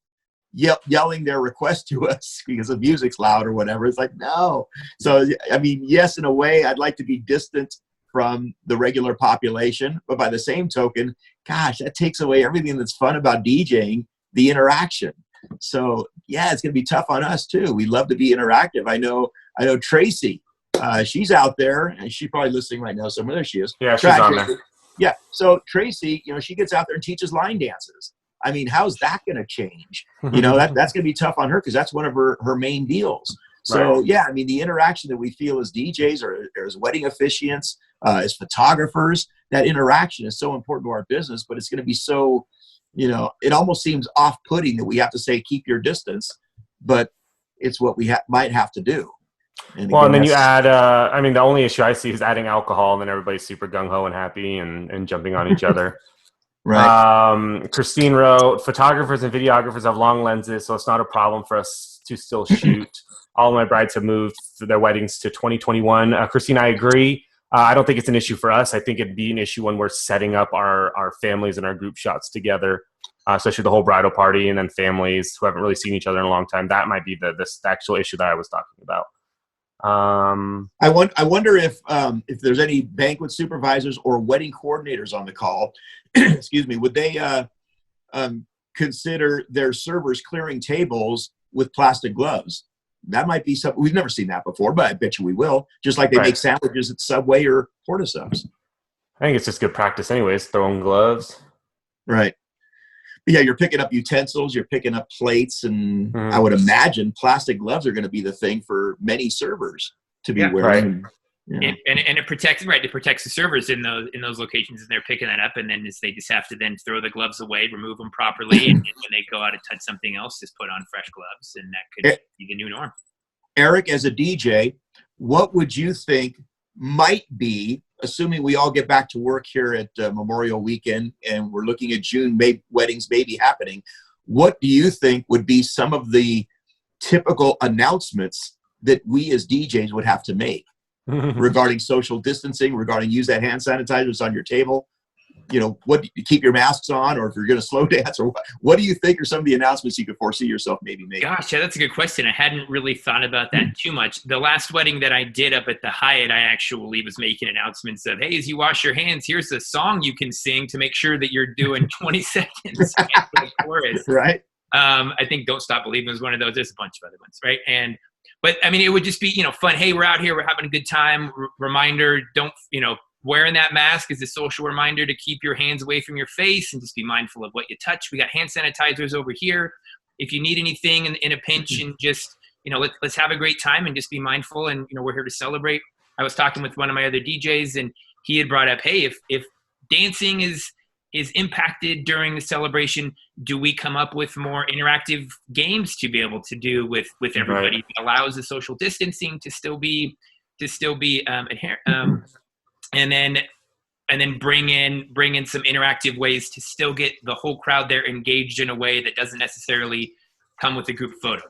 yelling their request to us because the music's loud or whatever. It's like, no. So I mean, yes, in a way, I'd like to be distant from the regular population, but by the same token, gosh, that takes away everything that's fun about DJing, the interaction. So yeah, it's going to be tough on us too. We love to be interactive. I know Tracy, she's out there, and she's probably listening right now somewhere. There she is. Yeah, she's on there. Yeah. So Tracy, you know, she gets out there and teaches line dances. I mean, how's that going to change? You know, that's going to be tough on her because that's one of her main deals. So yeah, I mean, the interaction that we feel as DJs or as wedding officiants, as photographers, that interaction is so important to our business, but it's going to be so, you know, it almost seems off-putting that we have to say, keep your distance, but it's what we might have to do. Well, and then you add, I mean, the only issue I see is adding alcohol, and then everybody's super gung-ho and happy and jumping on each other. Right. Christine wrote, photographers and videographers have long lenses, so it's not a problem for us to still shoot. All of my brides have moved their weddings to 2021. Christine, I agree. I don't think it's an issue for us. I think it'd be an issue when we're setting up our families and our group shots together, especially the whole bridal party and then families who haven't really seen each other in a long time. That might be the actual issue that I was talking about. I wonder if there's any banquet supervisors or wedding coordinators on the call. Excuse me. Would they consider their servers clearing tables with plastic gloves? That might be something we've never seen that before, but I bet you we will. Just like they make sandwiches at Subway or Porta Subs. I think it's just good practice, anyways. Throwing gloves. Right. Yeah, you're picking up utensils, you're picking up plates, and I would imagine plastic gloves are going to be the thing for many servers to be wearing. Right. Yeah. And it protects the servers in those locations, and they're picking that up, and then they just have to then throw the gloves away, remove them properly, and when they go out to touch something else, just put on fresh gloves, and that could be the new norm. Eric, as a DJ, what would you think might be, assuming we all get back to work here at Memorial Weekend and we're looking at June weddings maybe happening, what do you think would be some of the typical announcements that we as DJs would have to make regarding social distancing, regarding use that hand sanitizer that's on your table? You know, what, keep your masks on, or if you're going to slow dance, or what do you think are some of the announcements you could foresee yourself maybe making? Gosh, yeah, that's a good question. I hadn't really thought about that too much. The last wedding that I did up at the Hyatt, I actually was making announcements of, hey, as you wash your hands, here's a song you can sing to make sure that you're doing 20 seconds for the chorus. Right. I think Don't Stop Believing was one of those. There's a bunch of other ones, right? But I mean, it would just be, fun. Hey, we're out here, we're having a good time. Reminder, don't, wearing that mask is a social reminder to keep your hands away from your face and just be mindful of what you touch. We got hand sanitizers over here. If you need anything in a pinch, and just, let's have a great time and just be mindful. And, we're here to celebrate. I was talking with one of my other DJs, and he had brought up, hey, if dancing is impacted during the celebration, do we come up with more interactive games to be able to do with everybody? Right. It allows the social distancing to still be adherent. And then bring in some interactive ways to still get the whole crowd there engaged in a way that doesn't necessarily come with a group photo.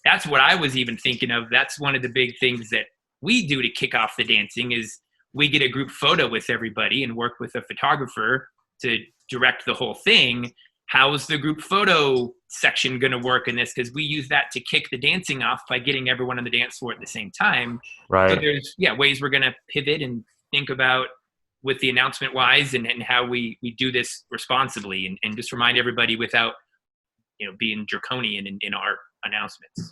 That's what I was even thinking of. That's one of the big things that we do to kick off the dancing is we get a group photo with everybody and work with a photographer to direct the whole thing. How is the group photo section going to work in this? Because we use that to kick the dancing off by getting everyone on the dance floor at the same time. Right. So there's ways we're going to pivot and think about with the announcement wise and how we do this responsibly and just remind everybody without being draconian in our announcements.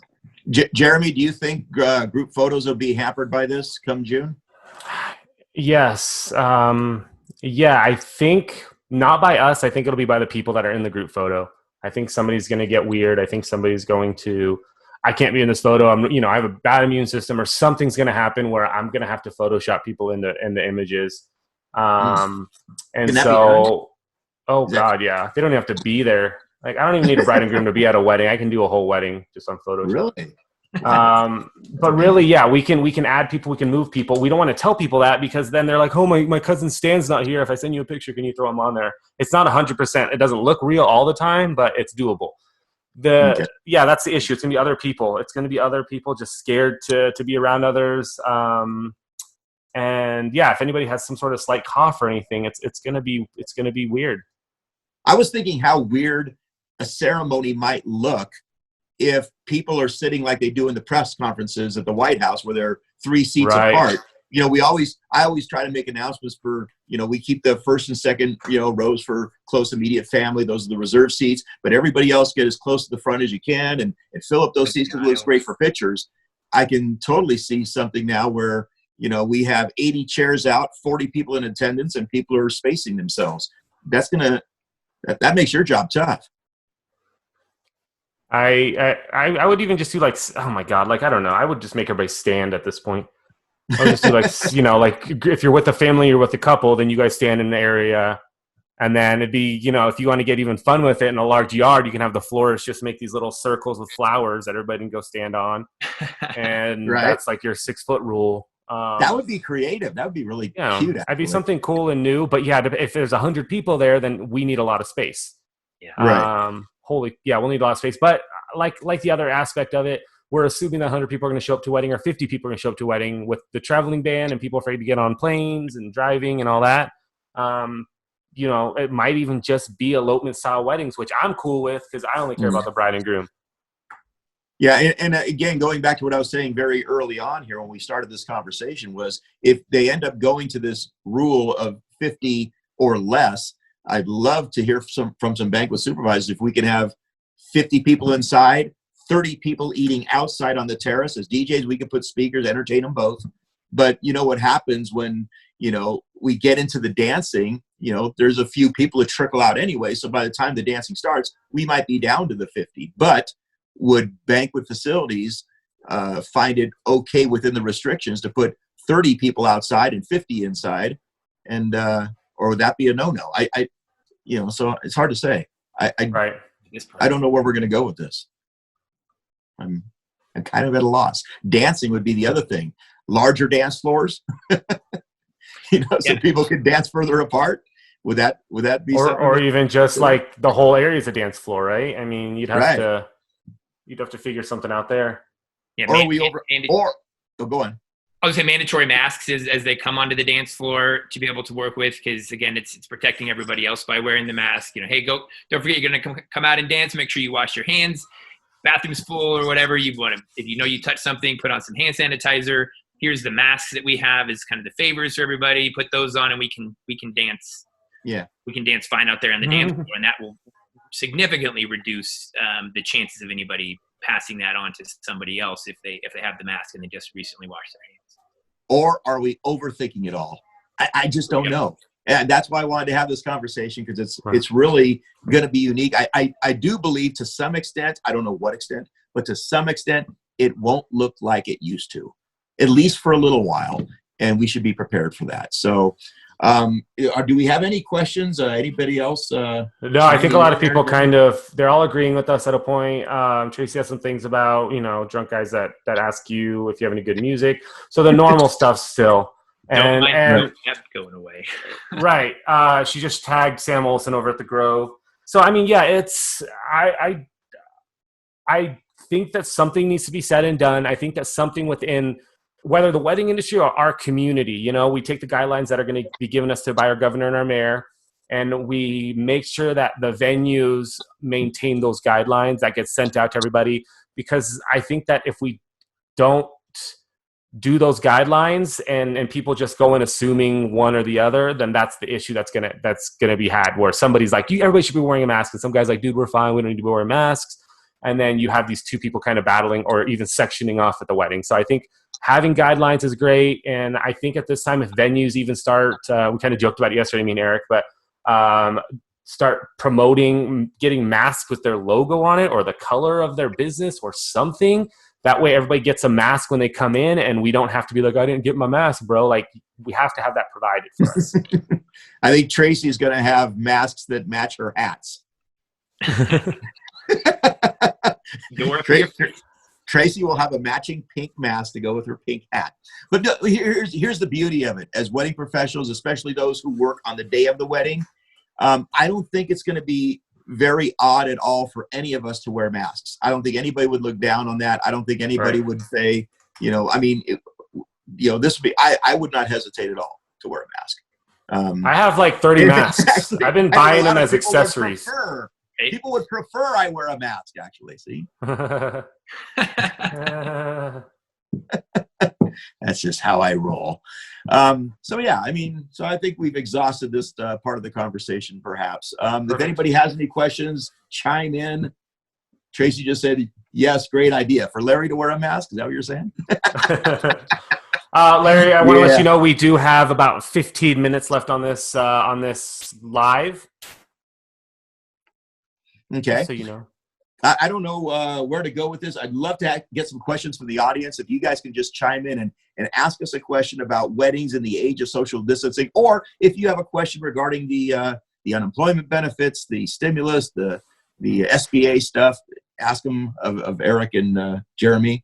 Jeremy, do you think group photos will be hampered by this come June? Yes. I think not by us. I think it'll be by the people that are in the group photo. I think somebody's going to get weird. I think somebody's going to, I can't be in this photo. I have a bad immune system, or something's going to happen where I'm going to have to Photoshop people in the images. And so, yeah, they don't have to be there. Like, I don't even need a bride and groom to be at a wedding. I can do a whole wedding just on Photoshop. Really? But really, yeah, we can add people, we can move people. We don't want to tell people that because then they're like, oh, my cousin Stan's not here. If I send you a picture, can you throw him on there? It's not 100%. It doesn't look real all the time, but it's doable. Yeah, that's the issue. It's gonna be other people. It's gonna be other people just scared to be around others. And yeah, if anybody has some sort of slight cough or anything, it's gonna be weird. I was thinking how weird a ceremony might look if people are sitting like they do in the press conferences at the White House, where they're 3 seats apart. I always try to make announcements for, we keep the first and second, rows for close immediate family. Those are the reserve seats, but everybody else get as close to the front as you can and fill up those seats because it looks great for pictures. I can totally see something now where, we have 80 chairs out, 40 people in attendance, and people are spacing themselves. That makes your job tough. I would even just do like, oh my God, like, I don't know. I would just make everybody stand at this point. I would just do like, like if you're with a family or with a couple, then you guys stand in the area And then it'd be, if you want to get even fun with it in a large yard, you can have the florists just make these little circles with flowers that everybody can go stand on. And that's like your 6-foot rule. That would be creative. That would be really cute. That'd be something cool and new. But yeah, if there's 100 people there, then we need a lot of space. Yeah. Right. We'll need a lot of space. But like the other aspect of it, we're assuming that 100 people are going to show up to a wedding, or 50 people are going to show up to a wedding, with the traveling ban and people afraid to get on planes and driving and all that. It might even just be elopement style weddings, which I'm cool with because I only care about the bride and groom. Yeah. And again, going back to what I was saying very early on here when we started this conversation, was if they end up going to this rule of 50 or less, I'd love to hear from some banquet supervisors if we can have 50 people inside, 30 people eating outside on the terrace. As DJs, we can put speakers, entertain them both. But what happens when, we get into the dancing, there's a few people that trickle out anyway. So by the time the dancing starts, we might be down to the 50. But would banquet facilities find it okay within the restrictions to put 30 people outside and 50 inside? And, or would that be a no-no? So it's hard to say. I don't know where we're going to go with this. I'm kind of at a loss. Dancing would be the other thing. Larger dance floors, so people could dance further apart. Would that be or even just like the whole area is a dance floor, right? I mean, you'd have to figure something out there. Yeah, go on. I would say mandatory masks as they come onto the dance floor to be able to work with, because again, it's protecting everybody else by wearing the mask. Hey, don't forget you're going to come out and dance. Make sure you wash your hands. Bathroom's full or whatever. If you touch something, put on some hand sanitizer. Here's the masks that we have as kind of the favors for everybody. Put those on and we can dance. Yeah, we can dance fine out there on the dance floor, and that will significantly reduce the chances of anybody passing that on to somebody else if they have the mask and they just recently washed their hands. Or are we overthinking it all? I just don't know. And that's why I wanted to have this conversation, because it's really going to be unique. I do believe to some extent, I don't know what extent, but to some extent, it won't look like it used to, at least for a little while. And we should be prepared for that. So do we have any questions? Anybody else? No, I think a lot of people they're all agreeing with us at a point. Tracy has some things about, drunk guys that ask you if you have any good music. So the normal stuff still. And kept going away. Right. She just tagged Sam Olson over at the Grove. So, I mean, yeah, I think that something needs to be said and done. I think that something within whether the wedding industry or our community, we take the guidelines that are going to be given us by our governor and our mayor, and we make sure that the venues maintain those guidelines that get sent out to everybody. Because I think that if we don't do those guidelines and people just go in assuming one or the other, then that's the issue that's gonna be had, where somebody's like, everybody should be wearing a mask, and some guy's like, dude, we're fine, we don't need to be wearing masks. And then you have these two people kind of battling or even sectioning off at the wedding. So I think having guidelines is great. And I think at this time, if venues even start, we kind of joked about it yesterday, me and Eric, but start promoting getting masks with their logo on it or the color of their business or something. That way everybody gets a mask when they come in, and we don't have to be like, I didn't get my mask, bro. Like, we have to have that provided for us. I think Tracy is going to have masks that match her hats. Tracy will have a matching pink mask to go with her pink hat. But no, here's the beauty of it. As wedding professionals, especially those who work on the day of the wedding, I don't think it's going to be very odd at all for any of us to wear masks. I don't think anybody would look down on that. I don't think anybody would say, this would be, I would not hesitate at all to wear a mask. I have like 30 masks. Exactly. I've been buying them as accessories. People would prefer I wear a mask, actually. See? That's just how I roll. So I think we've exhausted this part of the conversation, perhaps. If anybody has any questions, chime in. Tracy just said, yes, great idea. For Larry to wear a mask, is that what you're saying? Larry, I want to let you know we do have about 15 minutes left on this live. Okay. So you know. I don't know where to go with this. I'd love to get some questions from the audience. If you guys can just chime in and ask us a question about weddings in the age of social distancing, or if you have a question regarding the the unemployment benefits, the stimulus, the SBA stuff. Ask them of Eric and Jeremy.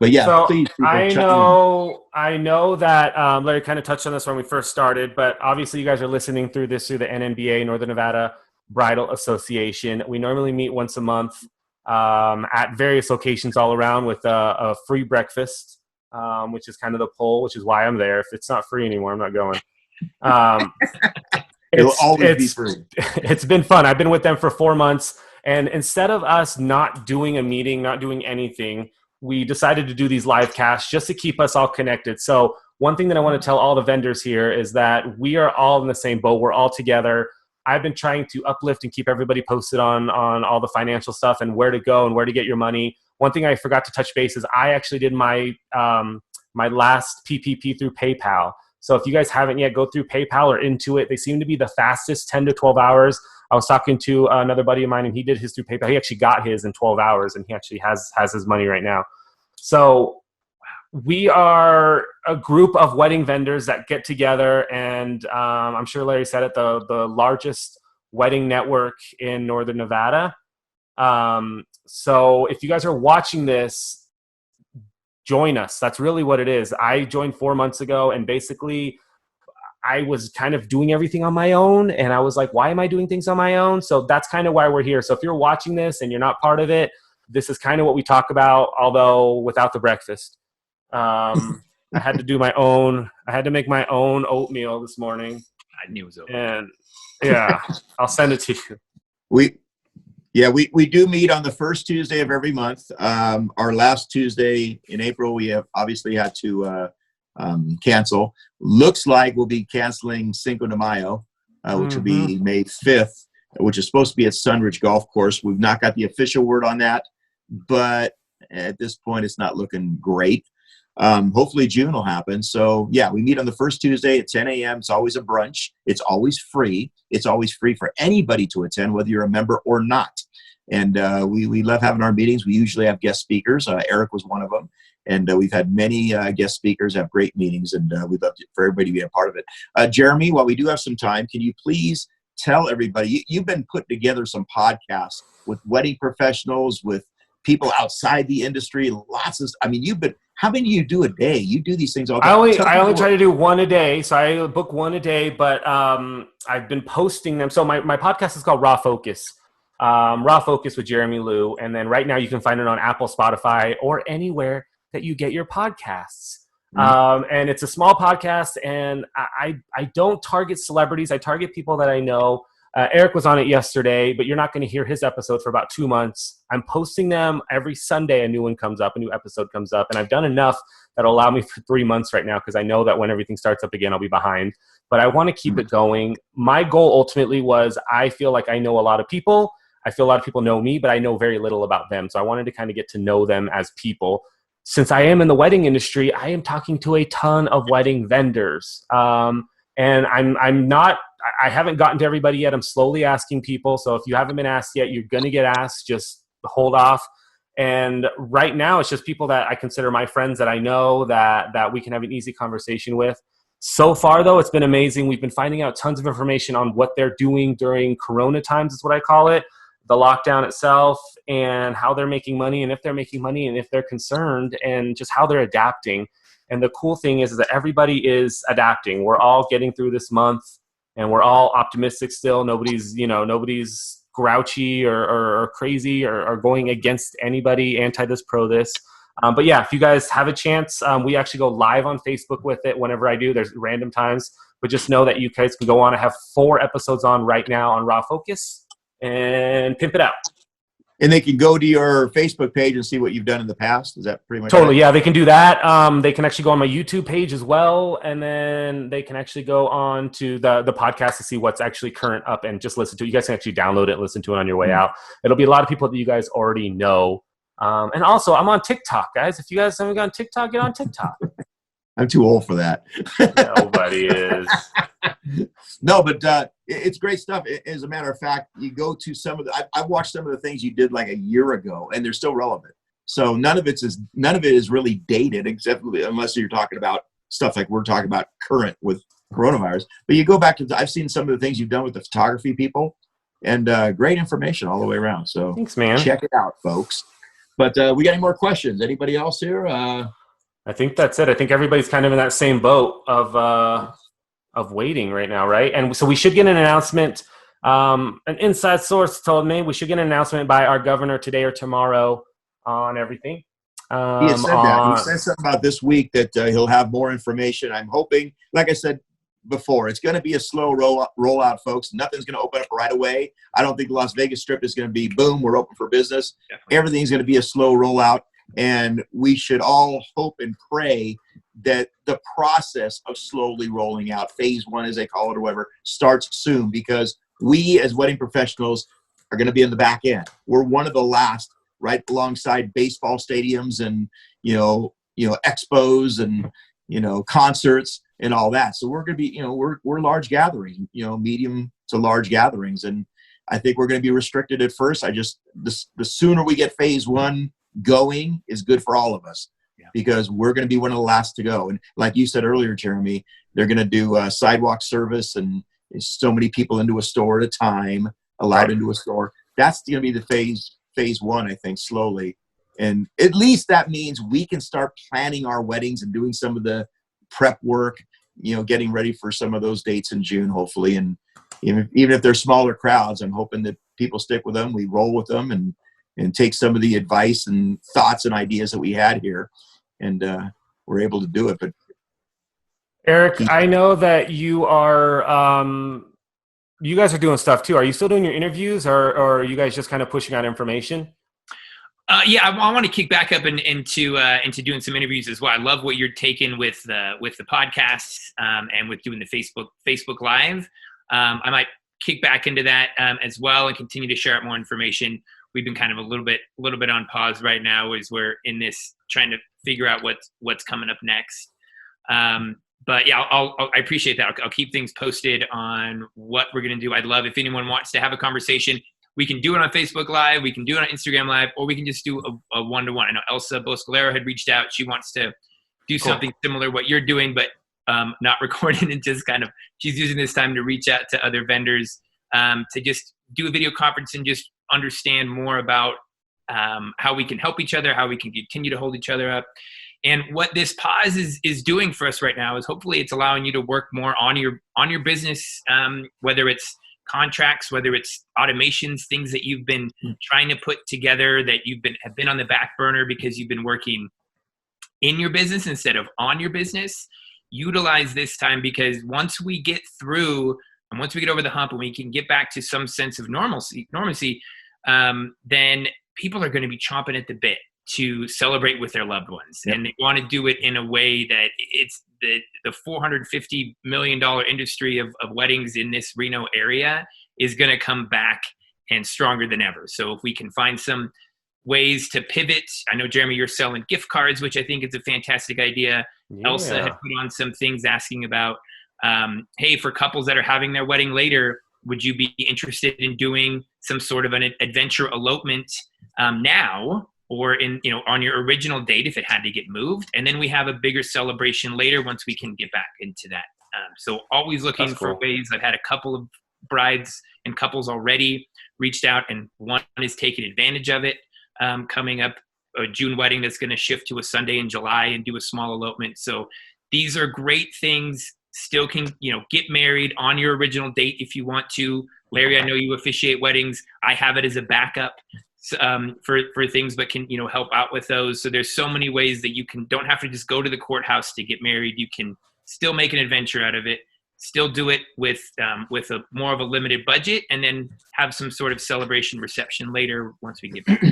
But yeah, so please. I know that Larry kind of touched on this when we first started, but obviously you guys are listening through the NNBA, Northern Nevada Bridal Association. We normally meet once a month at various locations all around with a free breakfast, which is kind of the poll, which is why I'm there. If it's not free anymore, I'm not going. It'll always be free. It's been fun. I've been with them for 4 months, and instead of us not doing a meeting, not doing anything, we decided to do these live casts just to keep us all connected. So one thing that I want to tell all the vendors here is that we are all in the same boat. We're all together. I've been trying to uplift and keep everybody posted on all the financial stuff and where to go and where to get your money. One thing I forgot to touch base is I actually did my my last PPP through PayPal. So if you guys haven't yet, go through PayPal or Intuit. They seem to be the fastest, 10 to 12 hours. I was talking to another buddy of mine, and he did his through PayPal. He actually got his in 12 hours, and he actually has his money right now. So we are a group of wedding vendors that get together, and I'm sure Larry said it, the largest wedding network in Northern Nevada. So if you guys are watching this, join us. That's really what it is. I joined 4 months ago, and basically I was kind of doing everything on my own, and I was like, why am I doing things on my own? So that's kind of why we're here. So if you're watching this and you're not part of it, this is kind of what we talk about, although without the breakfast. I had to make my own oatmeal this morning. I knew it was oatmeal. And yeah, I'll send it to you. We do meet on the first Tuesday of every month. Our last Tuesday in April, we have obviously had to cancel. Looks like we'll be canceling Cinco de Mayo, which will be May 5th, which is supposed to be at Sunridge Golf Course. We've not got the official word on that, but at this point, it's not looking great. Hopefully June will happen. So yeah, we meet on the first Tuesday at 10 a.m. It's always a brunch. It's always free. It's always free for anybody to attend, whether you're a member or not. And we love having our meetings. We usually have guest speakers. Eric was one of them. And we've had many guest speakers have great meetings, and we'd love for everybody to be a part of it. Jeremy, while we do have some time, can you please tell everybody, you've been putting together some podcasts with wedding professionals, with people outside the industry, how many do you do a day? You do these things all the time. I only try to do one a day. So I book one a day, but I've been posting them. So my podcast is called Raw Focus. Raw Focus with Jeremy Liu. And then right now you can find it on Apple, Spotify, or anywhere that you get your podcasts. And it's a small podcast, and I don't target celebrities. I target people that I know. Eric was on it yesterday, but you're not going to hear his episode for about 2 months. I'm posting them every Sunday. A new one comes up, a new episode comes up, and I've done enough that'll allow me for 3 months right now, because I know that when everything starts up again, I'll be behind. But I want to keep it going. My goal ultimately was, I feel like I know a lot of people. I feel a lot of people know me, but I know very little about them. So I wanted to kind of get to know them as people. Since I am in the wedding industry, I am talking to a ton of wedding vendors. And I haven't gotten to everybody yet. I'm slowly asking people. So if you haven't been asked yet, you're going to get asked. Just hold off. And right now, it's just people that I consider my friends that I know that we can have an easy conversation with. So far, though, it's been amazing. We've been finding out tons of information on what they're doing during Corona times, is what I call it. The lockdown itself, and how they're making money, and if they're making money, and if they're concerned, and just how they're adapting. And the cool thing is that everybody is adapting. We're all getting through this month, and we're all optimistic still. Nobody's grouchy or crazy or going against anybody, anti this, pro this. But yeah, if you guys have a chance, we actually go live on Facebook with it whenever I do. There's random times, but just know that you guys can go on. I have 4 episodes on right now on Raw Focus, and pimp it out. And they can go to your Facebook page and see what you've done in the past. Is that pretty much totally? Yeah, they can do that. They can actually go on my YouTube page as well, and then they can actually go on to the podcast to see what's actually current up and just listen to it. You guys can actually download it and listen to it on your way out. It'll be a lot of people that you guys already know. And also, I'm on TikTok, guys. If you guys haven't got on TikTok, get on TikTok. I'm too old for that. Nobody is. No, but it's great stuff. As a matter of fact, you go to some of the. I've watched some of the things you did like a year ago, and they're still relevant. So none of it is really dated, except unless you're talking about stuff like we're talking about current with coronavirus. But you go back to, I've seen some of the things you've done with the photography people, and great information all the way around. So thanks, man. Check it out, folks. But we got any more questions? Anybody else here? I think that's it. I think everybody's kind of in that same boat of waiting right now, right? And so we should get an announcement. An inside source told me we should get an announcement by our governor today or tomorrow on everything. He had said that. He said something about this week that he'll have more information. I'm hoping, like I said before, it's going to be a slow rollout, folks. Nothing's going to open up right away. I don't think the Las Vegas Strip is going to be, boom, we're open for business. Definitely. Everything's going to be a slow rollout. And we should all hope and pray that the process of slowly rolling out, phase one, as they call it, or whatever, starts soon, because we as wedding professionals are going to be in the back end. We're one of the last, right alongside baseball stadiums and, expos and, concerts and all that. So we're going to be, we're large gatherings, medium to large gatherings. And I think we're going to be restricted at first. The sooner we get phase one going is good for all of us, because we're going to be one of the last to go. And like you said earlier, Jeremy, they're going to do sidewalk service and so many people into a store at a time, allowed into a store. That's going to be the phase one, I think, slowly. And at least that means we can start planning our weddings and doing some of the prep work, getting ready for some of those dates in June, hopefully. And even if they're smaller crowds, I'm hoping that people stick with them. We roll with them and take some of the advice and thoughts and ideas that we had here, and we're able to do it. But Eric, I know that you are, you guys are doing stuff too. Are you still doing your interviews, or are you guys just kind of pushing out information? Yeah, I want to kick back up into doing some interviews as well. I love what you're taking with the podcasts and with doing the Facebook Live. I might kick back into that as well and continue to share out more information. We've been kind of a little bit on pause right now as we're in this trying to figure out what's coming up next. But yeah, I appreciate that. I'll keep things posted on what we're going to do. I'd love if anyone wants to have a conversation. We can do it on Facebook Live, we can do it on Instagram Live, or we can just do a one-to-one. I know Elsa Boscalero had reached out. She wants to do something similar to what you're doing, but not recording, and just kind of, she's using this time to reach out to other vendors to just do a video conference and just understand more about how we can help each other, how we can continue to hold each other up. And what this pause is doing for us right now is hopefully it's allowing you to work more on your business, whether it's contracts, whether it's automations, things that you've been trying to put together that have been on the back burner because you've been working in your business instead of on your business. Utilize this time, because once we get through and once we get over the hump and we can get back to some sense of normalcy, then people are going to be chomping at the bit to celebrate with their loved ones. Yep. And they want to do it in a way that it's the $450 million industry of weddings in this Reno area is going to come back and stronger than ever. So if we can find some ways to pivot, I know, Jeremy, you're selling gift cards, which I think is a fantastic idea. Yeah. Elsa had put on some things asking about, hey, for couples that are having their wedding later, would you be interested in doing some sort of an adventure elopement now, or on your original date if it had to get moved, and then we have a bigger celebration later once we can get back into that. So always looking for ways. I've had a couple of brides and couples already reached out, and one is taking advantage of it. Coming up, a June wedding that's going to shift to a Sunday in July and do a small elopement. So these are great things. Still can, get married on your original date if you want to. Larry, I know you officiate weddings. I have it as a backup for things, but can, help out with those. So there's so many ways that you don't have to just go to the courthouse to get married. You can still make an adventure out of it, still do it with a more of a limited budget, and then have some sort of celebration reception later once we get back.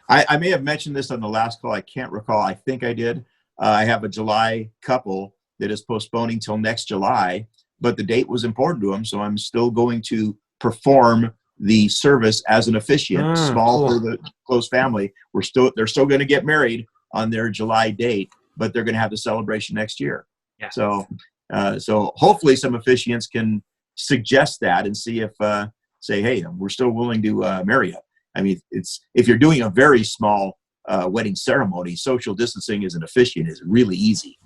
I may have mentioned this on the last call. I can't recall. I think I did. I have a July couple that is postponing till next July, but the date was important to them. So I'm still going to perform the service as an officiant, small for the close family. They're still going to get married on their July date, but they're going to have the celebration next year. Yeah. So hopefully some officiants can suggest that and see if, say, hey, we're still willing to marry you. I mean, if you're doing a very small wedding ceremony, social distancing as an officiant is really easy.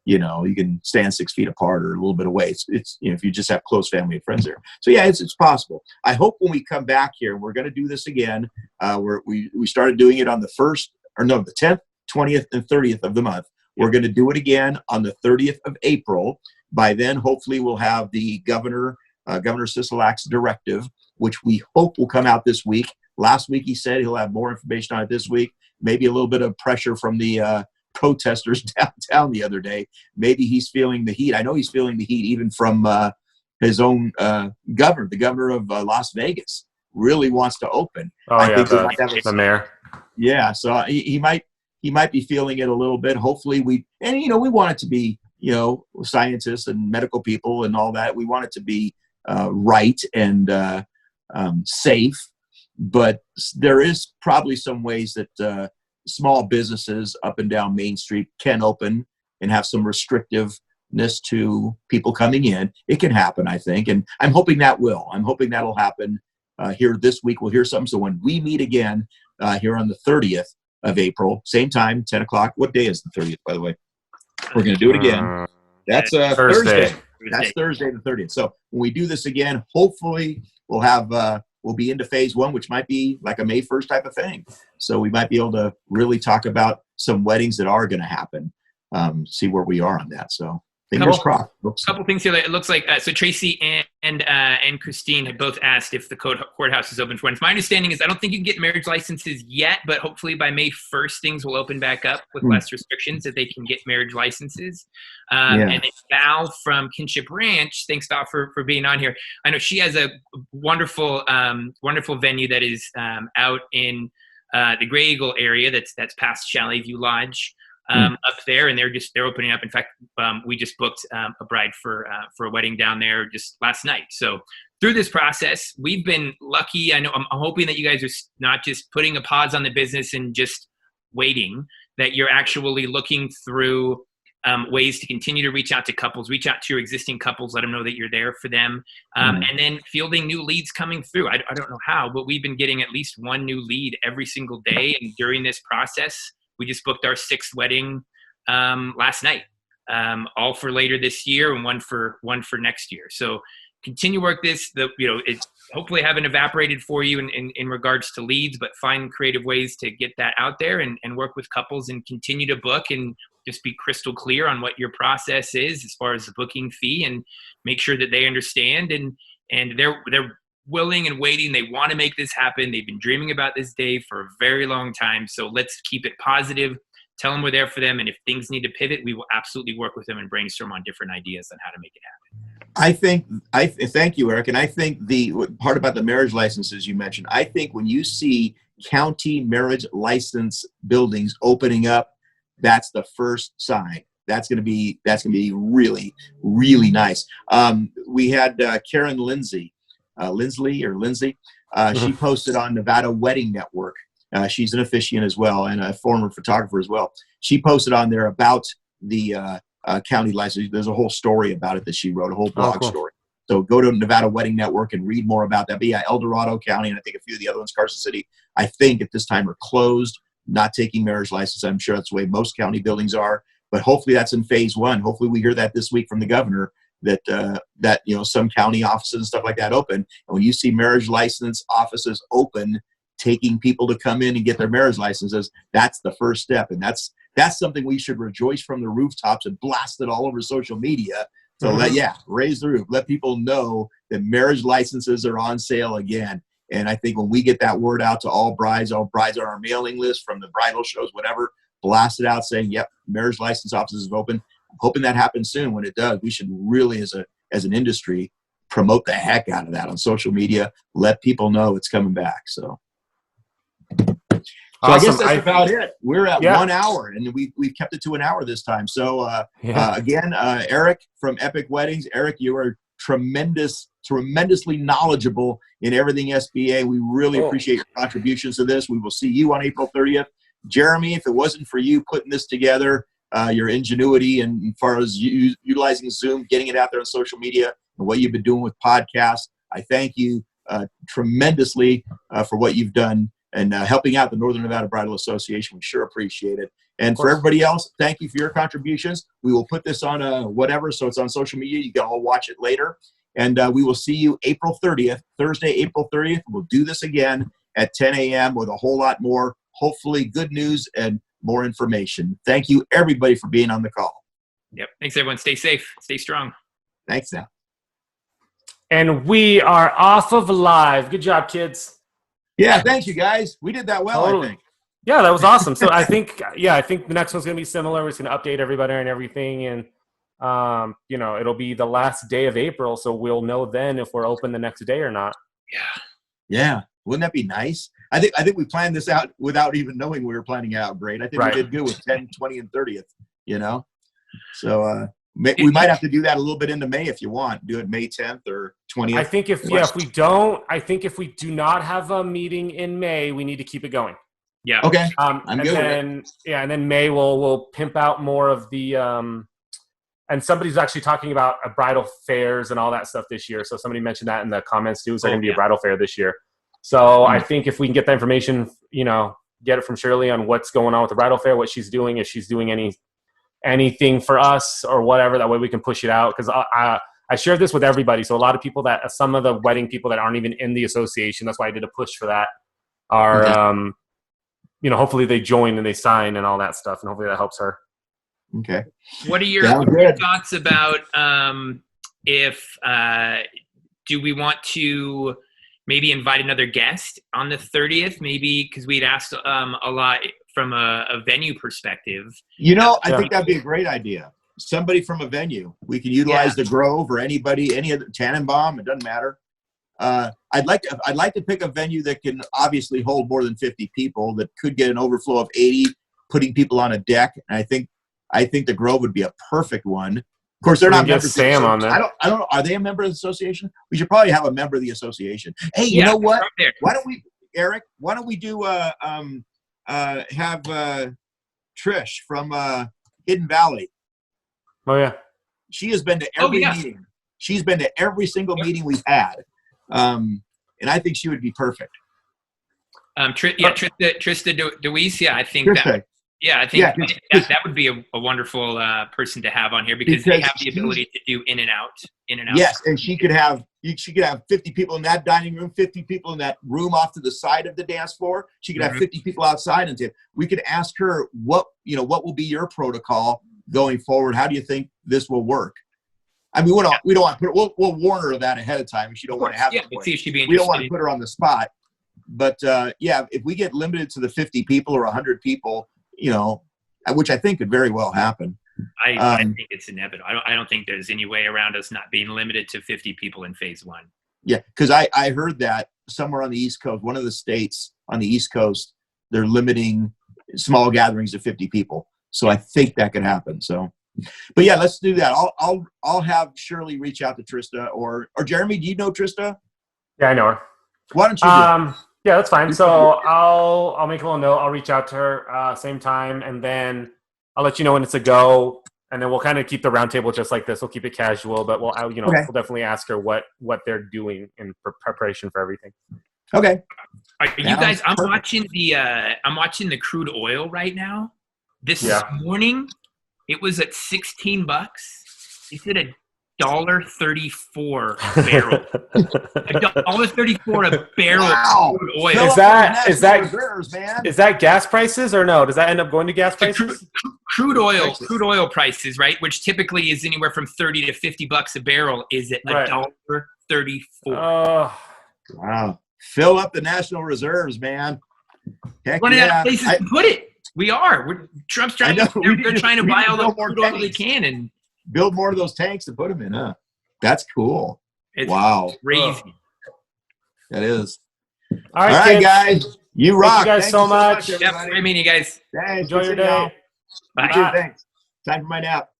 you know, you can stand 6 feet apart or a little bit away. It's you know, if you just have close family and friends there. So yeah, it's possible. I hope when we come back here, we're going to do this again. We started doing it on the 10th, 20th, and 30th of the month. We're going to do it again on the 30th of April. By then, hopefully, we'll have the Governor Sisolak's directive, which we hope will come out this week. Last week, he said he'll have more information on it this week. Maybe a little bit of pressure from the protesters downtown the other day. Maybe he's feeling the heat. I know he's feeling the heat even from his own governor. The governor of Las Vegas really wants to open. Oh, I think the mayor. Yeah, so he might be feeling it a little bit. Hopefully we want it to be, you know, scientists and medical people and all that. We want it to be right and safe. But there is probably some ways that small businesses up and down Main Street can open and have some restrictiveness to people coming in. It can happen, I think, and I'm hoping that will. I'm hoping that'll happen here this week. We'll hear something. So when we meet again here on the 30th of April, same time, 10 o'clock. What day is the 30th, by the way? We're going to do it again. That's Thursday. That's Thursday the 30th. So when we do this again, hopefully we'll have we'll be into phase 1, which might be like a May 1st type of thing. So we might be able to really talk about some weddings that are going to happen. See where we are on that. So fingers crossed. A couple things here. It looks like so Tracy and Christine had both asked if the courthouse is open for weddings. My understanding is I don't think you can get marriage licenses yet, but hopefully by May 1st things will open back up with less restrictions that they can get marriage licenses. And then Val from Kinship Ranch, thanks Val for being on here. I know she has a wonderful venue that is out in the Gray Eagle area that's past Chalet View Lodge. Up there, and they're opening up. In fact, we just booked a bride for a wedding down there just last night. So through this process, we've been lucky. I know I'm hoping that you guys are not just putting a pause on the business and just waiting, that you're actually looking through ways to continue to reach out to couples, reach out to your existing couples, let them know that you're there for them, and then fielding new leads coming through. I don't know how, but we've been getting at least one new lead every single day, and during this process, we just booked our 6th wedding last night, all for later this year and one for next year. So continue work this. It's hopefully haven't evaporated for you in regards to leads, but find creative ways to get that out there and work with couples and continue to book and just be crystal clear on what your process is as far as the booking fee, and make sure that they understand and they're willing and waiting. They want to make this happen. They've been dreaming about this day for a very long time. So let's keep it positive. Tell them we're there for them. And if things need to pivot, we will absolutely work with them and brainstorm on different ideas on how to make it happen. Thank you, Eric. And I think the part about the marriage licenses you mentioned, I think when you see county marriage license buildings opening up, that's the first sign. That's going to be really, really nice. We had Karen Lindsay. She posted on Nevada Wedding Network. She's an officiant as well and a former photographer as well. She posted on there about the county license. There's a whole story about it that she wrote, a whole blog story. So go to Nevada Wedding Network and read more about that. But yeah, El Dorado County and I think a few of the other ones, Carson City, I think at this time are closed, not taking marriage license. I'm sure that's the way most county buildings are. But hopefully that's in phase 1. Hopefully we hear that this week from the governor, that some county offices and stuff like that open. And when you see marriage license offices open, taking people to come in and get their marriage licenses, that's the first step. And that's something we should rejoice from the rooftops and blast it all over social media. So raise the roof. Let people know that marriage licenses are on sale again. And I think when we get that word out to all brides on our mailing list from the bridal shows, whatever, blast it out saying, yep, marriage license offices are open. Hoping that happens soon. When it does, we should really, as an industry, promote the heck out of that on social media. Let people know it's coming back. So I guess that's about it. We're at 1 hour, and we've kept it to an hour this time. So again, Eric from Epic Weddings. Eric, you are tremendously knowledgeable in everything SBA. We really appreciate your contributions to this. We will see you on April 30th. Jeremy, if it wasn't for you putting this together, your ingenuity and as far as utilizing Zoom, getting it out there on social media, and what you've been doing with podcasts, I thank you tremendously for what you've done and helping out the Northern Nevada Bridal Association. We sure appreciate it. And for everybody else, thank you for your contributions. We will put this on whatever, so it's on social media. You can all watch it later. And we will see you April 30th, Thursday, April 30th. We'll do this again at 10 a.m. with a whole lot more, hopefully good news and more information. Thank you, everybody, for being on the call. Yep. Thanks, everyone. Stay safe. Stay strong. Thanks, now. And we are off of live. Good job, kids. Yeah, thanks, you guys. We did that well, Totally. I think. Yeah, that was awesome. So I think the next one's going to be similar. We're just going to update everybody and everything. And, it'll be the last day of April. So we'll know then if we're open the next day or not. Yeah. Yeah. Wouldn't that be nice? I think we planned this out without even knowing we were planning it out great. I think we did good with 10, 20, and 30th, So we might have to do that a little bit into May if you want. Do it May 10th or 20th. I think if we do not have a meeting in May, we need to keep it going. Yeah. Okay. I'm good with it. Yeah, and then May we'll pimp out more of the and somebody's actually talking about bridal fairs and all that stuff this year. So somebody mentioned that in the comments too. Is there going to be a bridal fair this year? So I think if we can get that information, get it from Shirley on what's going on with the bridal fair, what she's doing, if she's doing anything for us or whatever, that way we can push it out. Because I shared this with everybody. So a lot of people some of the wedding people that aren't even in the association, that's why I did a push for that, are, hopefully they join and they sign and all that stuff. And hopefully that helps her. Okay. What are your thoughts about if do we want to maybe invite another guest on the 30th? Maybe because we'd asked a lot from a venue perspective. I think that'd be a great idea. Somebody from a venue. We can utilize the Grove or anybody, any of the Tannenbaum. It doesn't matter. I'd like to pick a venue that can obviously hold more than 50 people, that could get an overflow of 80, putting people on a deck. And I think the Grove would be a perfect one. Of course, they're not members. Sam on there. I don't know. Are they a member of the association? We should probably have a member of the association. Hey, you know what? Right, why don't we, Eric? Why don't we do have Trish from Hidden Valley? Oh yeah. She has been to every meeting. She's been to every single meeting we've had, and I think she would be perfect. Trista DeWeese. Yeah, I think Trista. that. Yeah, I think that would be a wonderful person to have on here because they have the ability to do in and out. Yes, and she could have 50 people in that dining room, 50 people in that room off to the side of the dance floor. She could have 50 people outside, and we could ask her what will be your protocol going forward. How do you think this will work? I mean, we don't want to put. We'll warn her of that ahead of time if she don't want to have. See if she'd be interested. We don't want to put her on the spot, but if we get limited to the 50 people or 100 people. Which I think could very well happen. I think it's inevitable. I don't think there's any way around us not being limited to 50 people in phase one. Yeah, because I heard that somewhere on the East Coast, one of the states on the East Coast, they're limiting small gatherings of 50 people. So I think that could happen. So, but yeah, let's do that. I'll have Shirley reach out to Trista or Jeremy. Do you know Trista? Yeah, I know her. Why don't you? Yeah, that's fine. So I'll make a little note. I'll reach out to her same time, and then I'll let you know when it's a go. And then we'll kind of keep the roundtable just like this. We'll keep it casual, but we'll definitely ask her what they're doing in preparation for everything. Okay. Are you guys? I'm watching the crude oil right now. This morning, it was at $16. It's at $1.34 a barrel. $1.34 a barrel of crude oil. Is that gas prices or no? Does that end up going to gas prices? Crude oil prices, right? Which typically is anywhere from $30 to $50 a barrel. Is at $1.34. Wow! Fill up the national reserves, man. Heck running out of places to put it. We are. Trump's trying. They're trying to buy all the crude oil they can and build more of those tanks and put them in, huh? That's cool. It's crazy. That is. All right, guys. You rock. Thank you guys so much. Yep, great meeting you guys. Thanks. Enjoy your day. Bye. Thanks. Time for my nap.